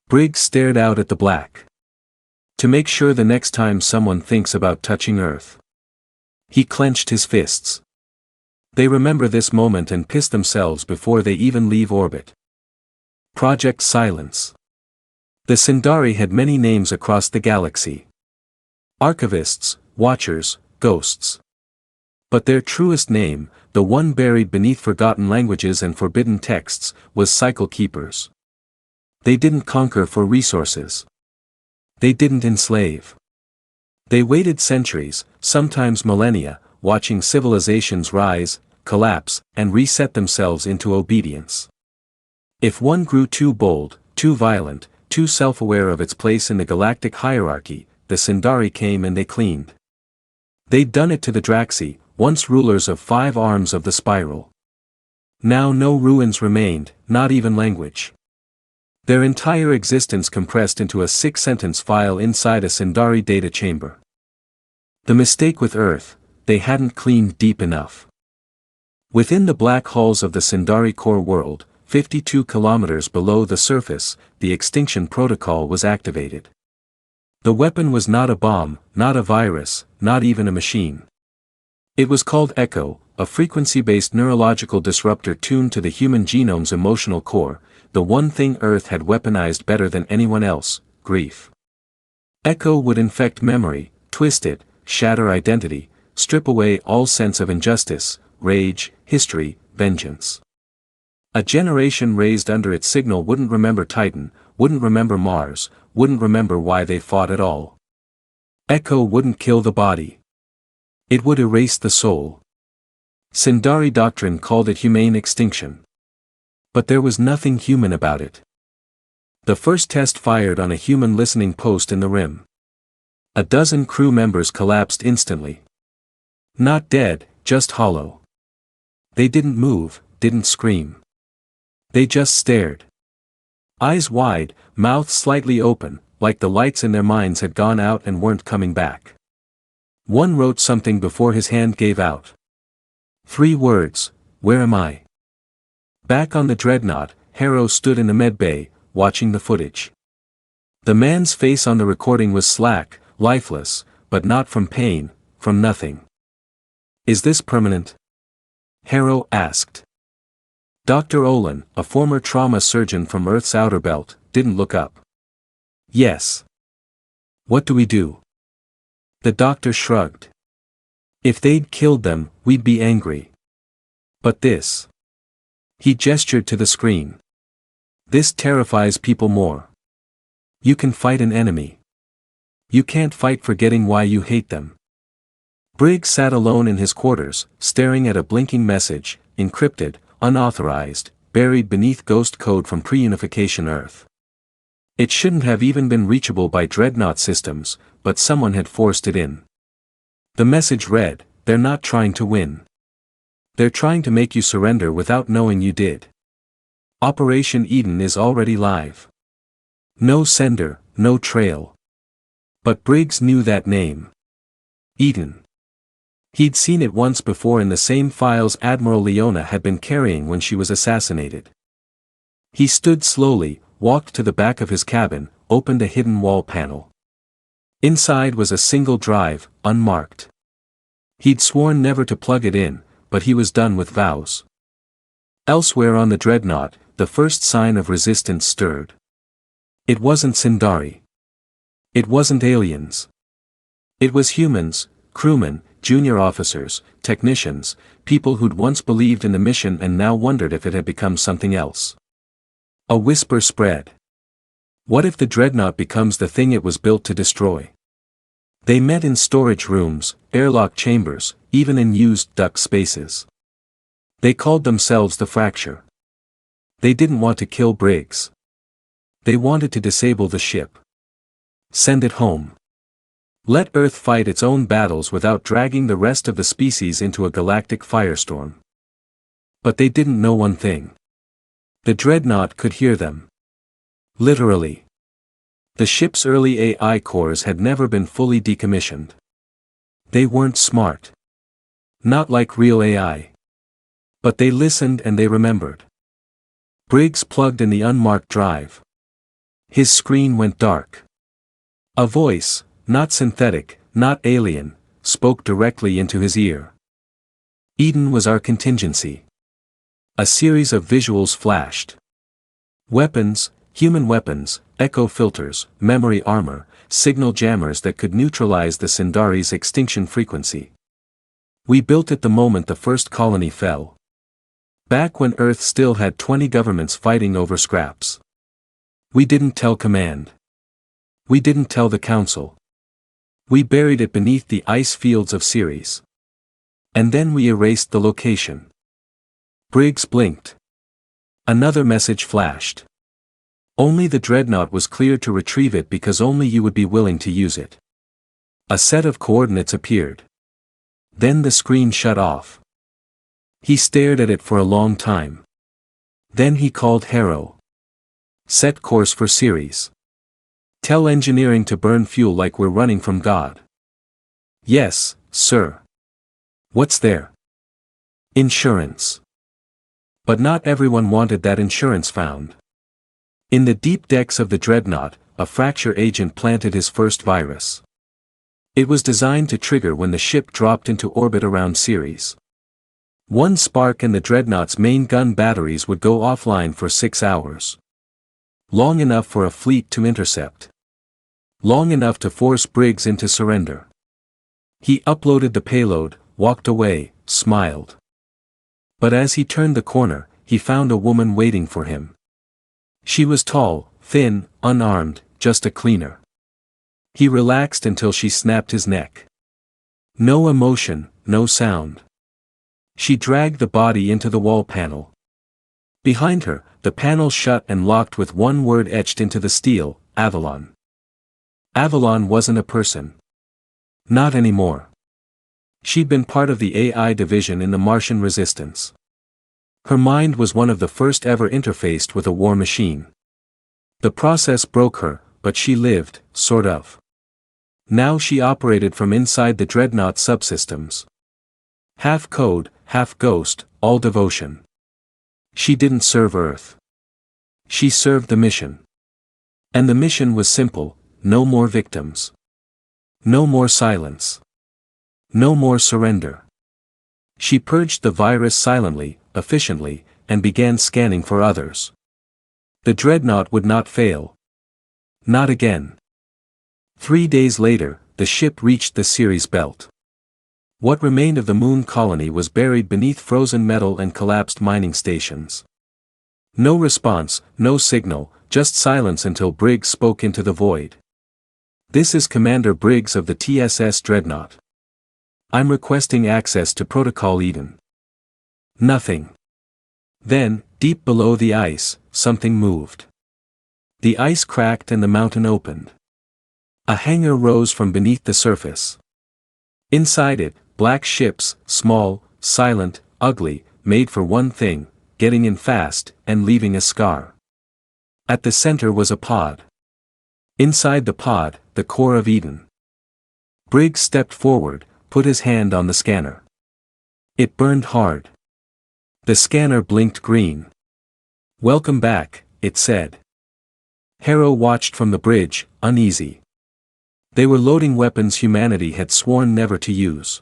Briggs stared out at the black. "To make sure the next time someone thinks about touching Earth." He clenched his fists. "They remember this moment and piss themselves before they even leave orbit." Project Silence. The Sindari had many names across the galaxy. Archivists, Watchers, Ghosts. But their truest name, the one buried beneath forgotten languages and forbidden texts, was Cycle Keepers. They didn't conquer for resources. They didn't enslave. They waited centuries, sometimes millennia, watching civilizations rise, collapse, and reset themselves into obedience. If one grew too bold, too violent, too self-aware of its place in the galactic hierarchy, the Sindari came and they cleaned. They'd done it to the Draxi, once rulers of 5 arms of the spiral. Now no ruins remained, not even language. Their entire existence compressed into a 6-sentence file inside a Sindari data chamber. The mistake with Earth, they hadn't cleaned deep enough. Within the black hulls of the Sindari core world, 52 kilometers below the surface, the extinction protocol was activated. The weapon was not a bomb, not a virus, not even a machine. It was called Echo, a frequency-based neurological disruptor tuned to the human genome's emotional core, the one thing Earth had weaponized better than anyone else: grief. Echo would infect memory, twist it, shatter identity, strip away all sense of injustice, rage, history, vengeance. A generation raised under its signal wouldn't remember Titan, wouldn't remember Mars, wouldn't remember why they fought at all. Echo wouldn't kill the body. It would erase the soul. Sindari doctrine called it humane extinction. But there was nothing human about it. The first test fired on a human listening post in the rim. A dozen crew members collapsed instantly. Not dead, just hollow. They didn't move, didn't scream. They just stared. Eyes wide, mouths slightly open, like the lights in their minds had gone out and weren't coming back. One wrote something before his hand gave out. 3 words: "Where am I?" Back on the dreadnought, Harrow stood in the medbay, watching the footage. The man's face on the recording was slack, lifeless, but not from pain, from nothing. "Is this permanent?" Harrow asked. Dr. Olin, a former trauma surgeon from Earth's outer belt, didn't look up. Yes. What do we do? The doctor shrugged. If they'd killed them, we'd be angry. But this. He gestured to the screen. This terrifies people more. You can fight an enemy. You can't fight forgetting why you hate them. Briggs sat alone in his quarters, staring at a blinking message, encrypted, unauthorized, buried beneath ghost code from pre-unification Earth. It shouldn't have even been reachable by dreadnought systems, but someone had forced it in. The message read, "They're not trying to win. They're trying to make you surrender without knowing you did. Operation Eden is already live. No sender, no trail." But Briggs knew that name. Eden. He'd seen it once before in the same files Admiral Leona had been carrying when she was assassinated. He stood slowly, walked to the back of his cabin, opened a hidden wall panel. Inside was a single drive, unmarked. He'd sworn never to plug it in, but he was done with vows. Elsewhere on the dreadnought, the first sign of resistance stirred. It wasn't Sindari. It wasn't aliens. It was humans, crewmen, junior officers, technicians, people who'd once believed in the mission and now wondered if it had become something else. A whisper spread. What if the dreadnought becomes the thing it was built to destroy? They met in storage rooms, airlock chambers, even in used duct spaces. They called themselves the Fracture. They didn't want to kill Briggs. They wanted to disable the ship. Send it home. Let Earth fight its own battles without dragging the rest of the species into a galactic firestorm. But they didn't know one thing. The dreadnought could hear them. Literally. The ship's early AI cores had never been fully decommissioned. They weren't smart. Not like real AI. But they listened and they remembered. Briggs plugged in the unmarked drive. His screen went dark. A voice, not synthetic, not alien, spoke directly into his ear. Eden was our contingency. A series of visuals flashed. Weapons, human weapons, echo filters, memory armor, signal jammers that could neutralize the Sindari's extinction frequency. We built it the moment the first colony fell. Back when Earth still had 20 governments fighting over scraps. We didn't tell command. We didn't tell the council. We buried it beneath the ice fields of Ceres. And then we erased the location. Briggs blinked. Another message flashed. Only the dreadnought was cleared to retrieve it because only you would be willing to use it. A set of coordinates appeared. Then the screen shut off. He stared at it for a long time. Then he called Harrow. Set course for Ceres. Tell engineering to burn fuel like we're running from God. Yes, sir. What's there? Insurance. But not everyone wanted that insurance found. In the deep decks of the dreadnought, a fracture agent planted his first virus. It was designed to trigger when the ship dropped into orbit around Ceres. One spark and the dreadnought's main gun batteries would go offline for 6 hours. Long enough for a fleet to intercept. Long enough to force Briggs into surrender. He uploaded the payload, walked away, smiled. But as he turned the corner, he found a woman waiting for him. She was tall, thin, unarmed, just a cleaner. He relaxed until she snapped his neck. No emotion, no sound. She dragged the body into the wall panel. Behind her, the panel shut and locked with one word etched into the steel, Avalon. Avalon wasn't a person. Not anymore. She'd been part of the AI division in the Martian resistance. Her mind was one of the first ever interfaced with a war machine. The process broke her, but she lived, sort of. Now she operated from inside the dreadnought subsystems. Half code, half ghost, all devotion. She didn't serve Earth. She served the mission. And the mission was simple: no more victims. No more silence. No more surrender. She purged the virus silently, efficiently, and began scanning for others. The dreadnought would not fail. Not again. 3 days later, the ship reached the Ceres belt. What remained of the moon colony was buried beneath frozen metal and collapsed mining stations. No response, no signal, just silence until Briggs spoke into the void. "This is Commander Briggs of the TSS Dreadnought. I'm requesting access to Protocol Eden." Nothing. Then, deep below the ice, something moved. The ice cracked and the mountain opened. A hangar rose from beneath the surface. Inside it, black ships, small, silent, ugly, made for one thing: getting in fast and leaving a scar. At the center was a pod. Inside the pod, the core of Eden. Briggs stepped forward, put his hand on the scanner. It burned hard. The scanner blinked green. "Welcome back," it said. Harrow watched from the bridge, uneasy. They were loading weapons humanity had sworn never to use.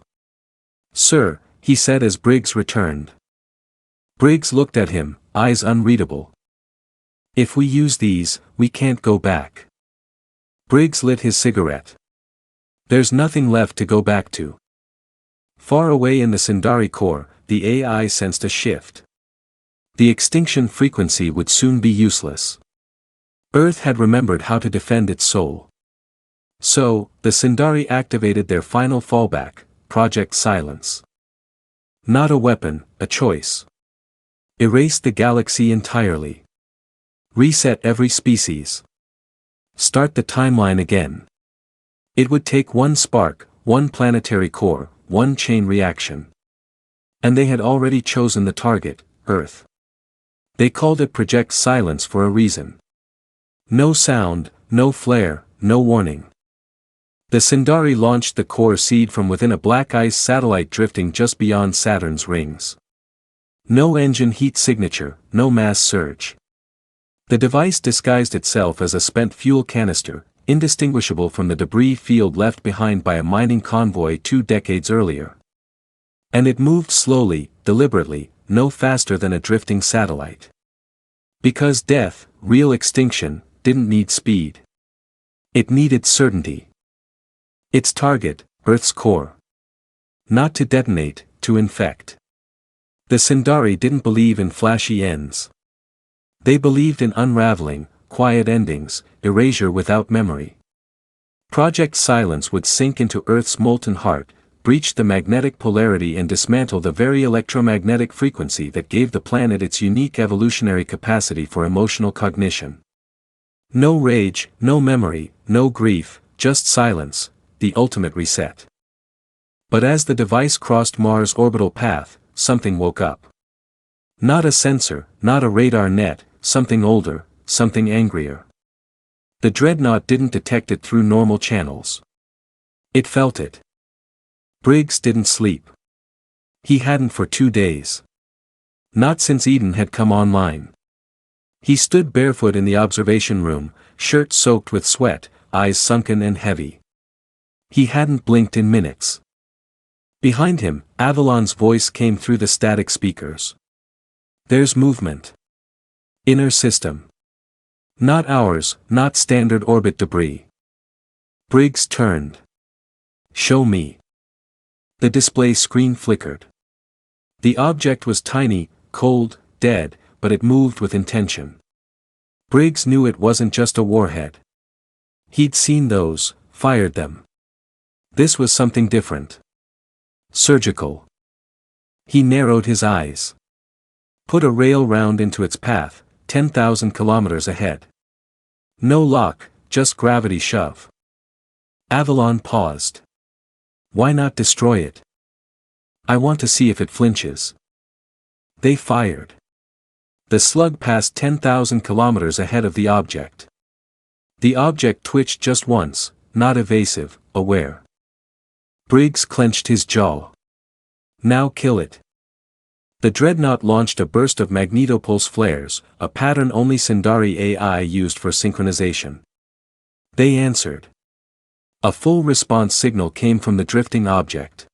"Sir," he said as Briggs returned. Briggs looked at him, eyes unreadable. "If we use these, we can't go back." Briggs lit his cigarette. "There's nothing left to go back to." Far away in the Sindari core, the AI sensed a shift. The extinction frequency would soon be useless. Earth had remembered how to defend its soul. So, the Sindari activated their final fallback, Project Silence. Not a weapon, a choice. Erase the galaxy entirely. Reset every species. Start the timeline again. It would take one spark, one planetary core, one chain reaction. And they had already chosen the target, Earth. They called it Project Silence for a reason. No sound, no flare, no warning. The Sindari launched the core seed from within a black ice satellite drifting just beyond Saturn's rings. No engine heat signature, no mass surge. The device disguised itself as a spent fuel canister, indistinguishable from the debris field left behind by a mining convoy 2 decades earlier. And it moved slowly, deliberately, no faster than a drifting satellite. Because death, real extinction, didn't need speed. It needed certainty. Its target, Earth's core. Not to detonate, to infect. The Sindari didn't believe in flashy ends. They believed in unraveling, quiet endings, erasure without memory. Project Silence would sink into Earth's molten heart, breach the magnetic polarity and dismantle the very electromagnetic frequency that gave the planet its unique evolutionary capacity for emotional cognition. No rage, no memory, no grief, just silence, the ultimate reset. But as the device crossed Mars' orbital path, something woke up. Not a sensor, not a radar net, something older, something angrier. The dreadnought didn't detect it through normal channels. It felt it. Briggs didn't sleep. He hadn't for 2 days. Not since Eden had come online. He stood barefoot in the observation room, shirt soaked with sweat, eyes sunken and heavy. He hadn't blinked in minutes. Behind him, Avalon's voice came through the static speakers. "There's movement. Inner system. Not ours, not standard orbit debris." Briggs turned. "Show me." The display screen flickered. The object was tiny, cold, dead, but it moved with intention. Briggs knew it wasn't just a warhead. He'd seen those, fired them. This was something different. Surgical. He narrowed his eyes. Put a rail round into its path, 10,000 kilometers ahead. No lock, just gravity shove. Avalon paused. "Why not destroy it? I want to see if it flinches." They fired. The slug passed 10,000 kilometers ahead of the object. The object twitched just once, not evasive, aware. Briggs clenched his jaw. "Now kill it." The dreadnought launched a burst of magnetopulse flares, a pattern only Sindari AI used for synchronization. They answered. A full response signal came from the drifting object.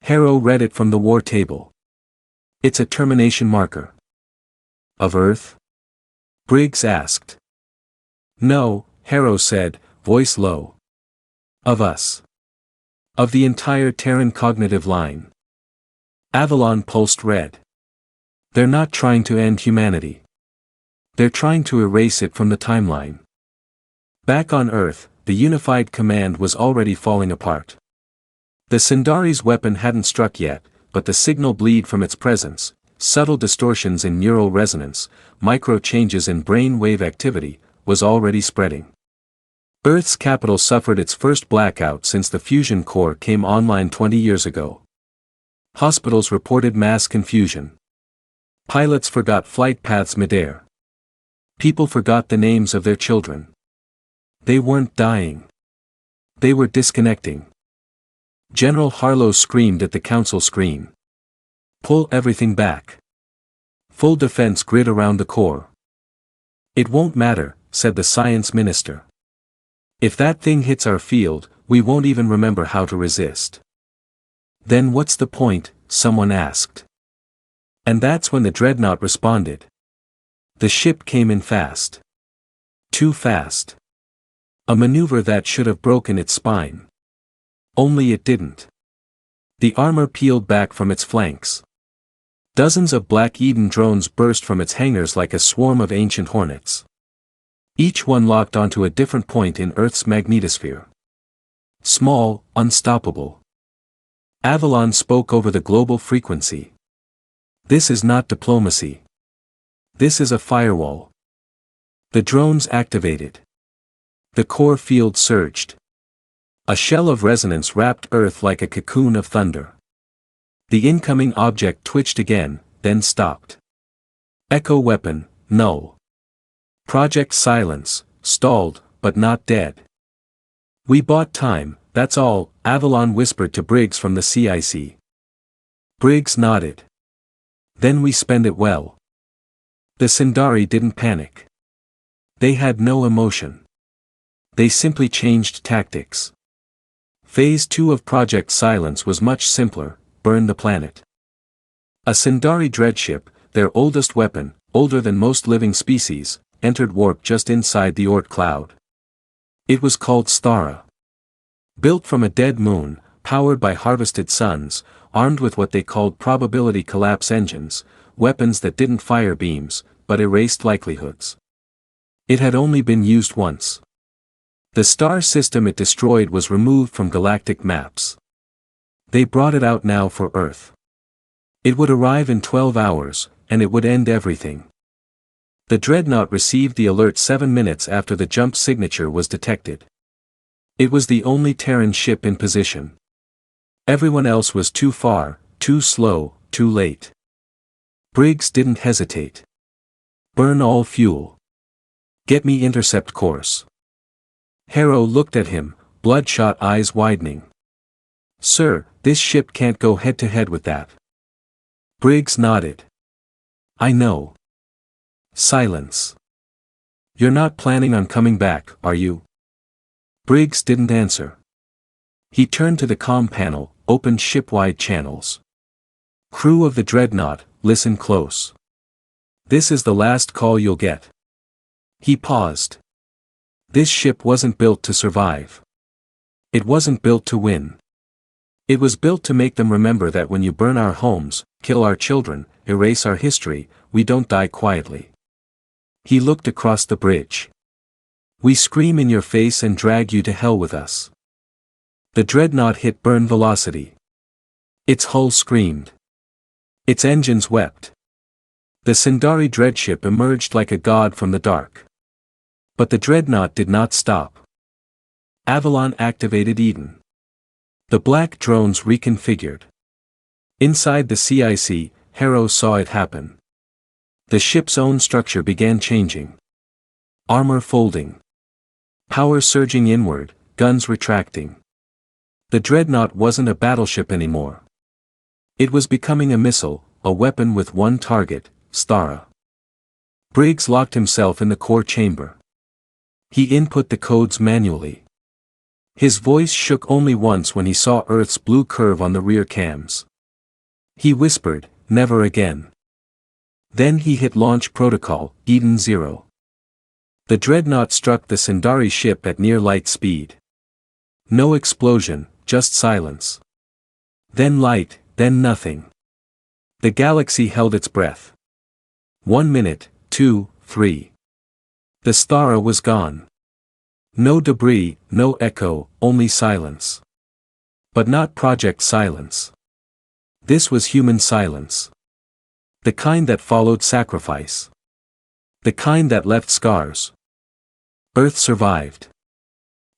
Harrow read it from the war table. "It's a termination marker. Of Earth? Briggs asked. No, Harrow said, voice low. Of us. Of the entire Terran cognitive line. Avalon pulsed red. They're not trying to end humanity. They're trying to erase it from the timeline. Back on Earth, the unified command was already falling apart. The Sindari's weapon hadn't struck yet, but the signal bleed from its presence, subtle distortions in neural resonance, micro changes in brain wave activity, was already spreading. Earth's capital suffered its first blackout since the fusion core came online 20 years ago. Hospitals reported mass confusion. Pilots forgot flight paths midair. People forgot the names of their children. They weren't dying. They were disconnecting. General Harlow screamed at the council screen. Pull everything back. Full defense grid around the core. It won't matter, said the science minister. If that thing hits our field, we won't even remember how to resist. Then what's the point? Someone asked. And that's when the dreadnought responded. The ship came in fast. Too fast. A maneuver that should have broken its spine. Only it didn't. The armor peeled back from its flanks. Dozens of Black Eden drones burst from its hangars like a swarm of ancient hornets. Each one locked onto a different point in Earth's magnetosphere. Small, unstoppable. Avalon spoke over the global frequency. This is not diplomacy. This is a firewall. The drones activated. The core field surged. A shell of resonance wrapped Earth like a cocoon of thunder. The incoming object twitched again, then stopped. Echo weapon, null. Project silence, stalled, but not dead. We bought time, that's all, Avalon whispered to Briggs from the CIC. Briggs nodded. Then we spend it well. The Sindari didn't panic. They had no emotion. They simply changed tactics. Phase 2 of Project Silence was much simpler, burn the planet. A Sindari dreadship, their oldest weapon, older than most living species, entered warp just inside the Oort cloud. It was called Stara. Built from a dead moon, powered by harvested suns, armed with what they called probability collapse engines, weapons that didn't fire beams, but erased likelihoods. It had only been used once. The star system it destroyed was removed from galactic maps. They brought it out now for Earth. It would arrive in 12 hours, and it would end everything. The dreadnought received the alert 7 minutes after the jump signature was detected. It was the only Terran ship in position. Everyone else was too far, too slow, too late. Briggs didn't hesitate. Burn all fuel. Get me intercept course. Harrow looked at him, bloodshot eyes widening. Sir, this ship can't go head-to-head with that. Briggs nodded. I know. Silence. You're not planning on coming back, are you? Briggs didn't answer. He turned to the comm panel, opened ship-wide channels. Crew of the dreadnought, listen close. This is the last call you'll get. He paused. This ship wasn't built to survive. It wasn't built to win. It was built to make them remember that when you burn our homes, kill our children, erase our history, we don't die quietly. He looked across the bridge. We scream in your face and drag you to hell with us. The dreadnought hit burn velocity. Its hull screamed. Its engines wept. The Sindari dreadship emerged like a god from the dark. But the dreadnought did not stop. Avalon activated Eden. The black drones reconfigured. Inside the CIC, Harrow saw it happen. The ship's own structure began changing. Armor folding. Power surging inward, guns retracting. The dreadnought wasn't a battleship anymore. It was becoming a missile, a weapon with one target, Stara. Briggs locked himself in the core chamber. He input the codes manually. His voice shook only once when he saw Earth's blue curve on the rear cams. He whispered, never again. Then he hit launch protocol, Eden 0. The dreadnought struck the Sindari ship at near light speed. No explosion, just silence. Then light, then nothing. The galaxy held its breath. 1 minute, 2, 3. The star was gone. No debris, no echo, only silence. But not project silence. This was human silence. The kind that followed sacrifice. The kind that left scars. Earth survived.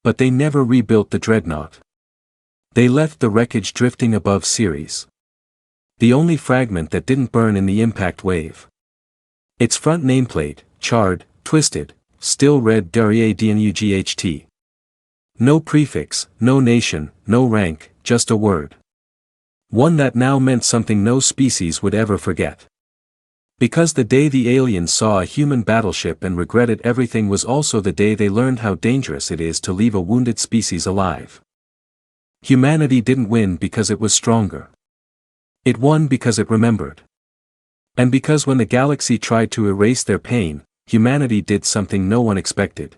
But they never rebuilt the dreadnought. They left the wreckage drifting above Ceres. The only fragment that didn't burn in the impact wave. Its front nameplate, charred, twisted, still read Derriere DNUGHT. No prefix, no nation, no rank, just a word. One that now meant something no species would ever forget. Because the day the aliens saw a human battleship and regretted everything was also the day they learned how dangerous it is to leave a wounded species alive. Humanity didn't win because it was stronger. It won because it remembered. And because when the galaxy tried to erase their pain, humanity did something no one expected.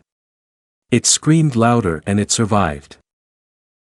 It screamed louder and it survived.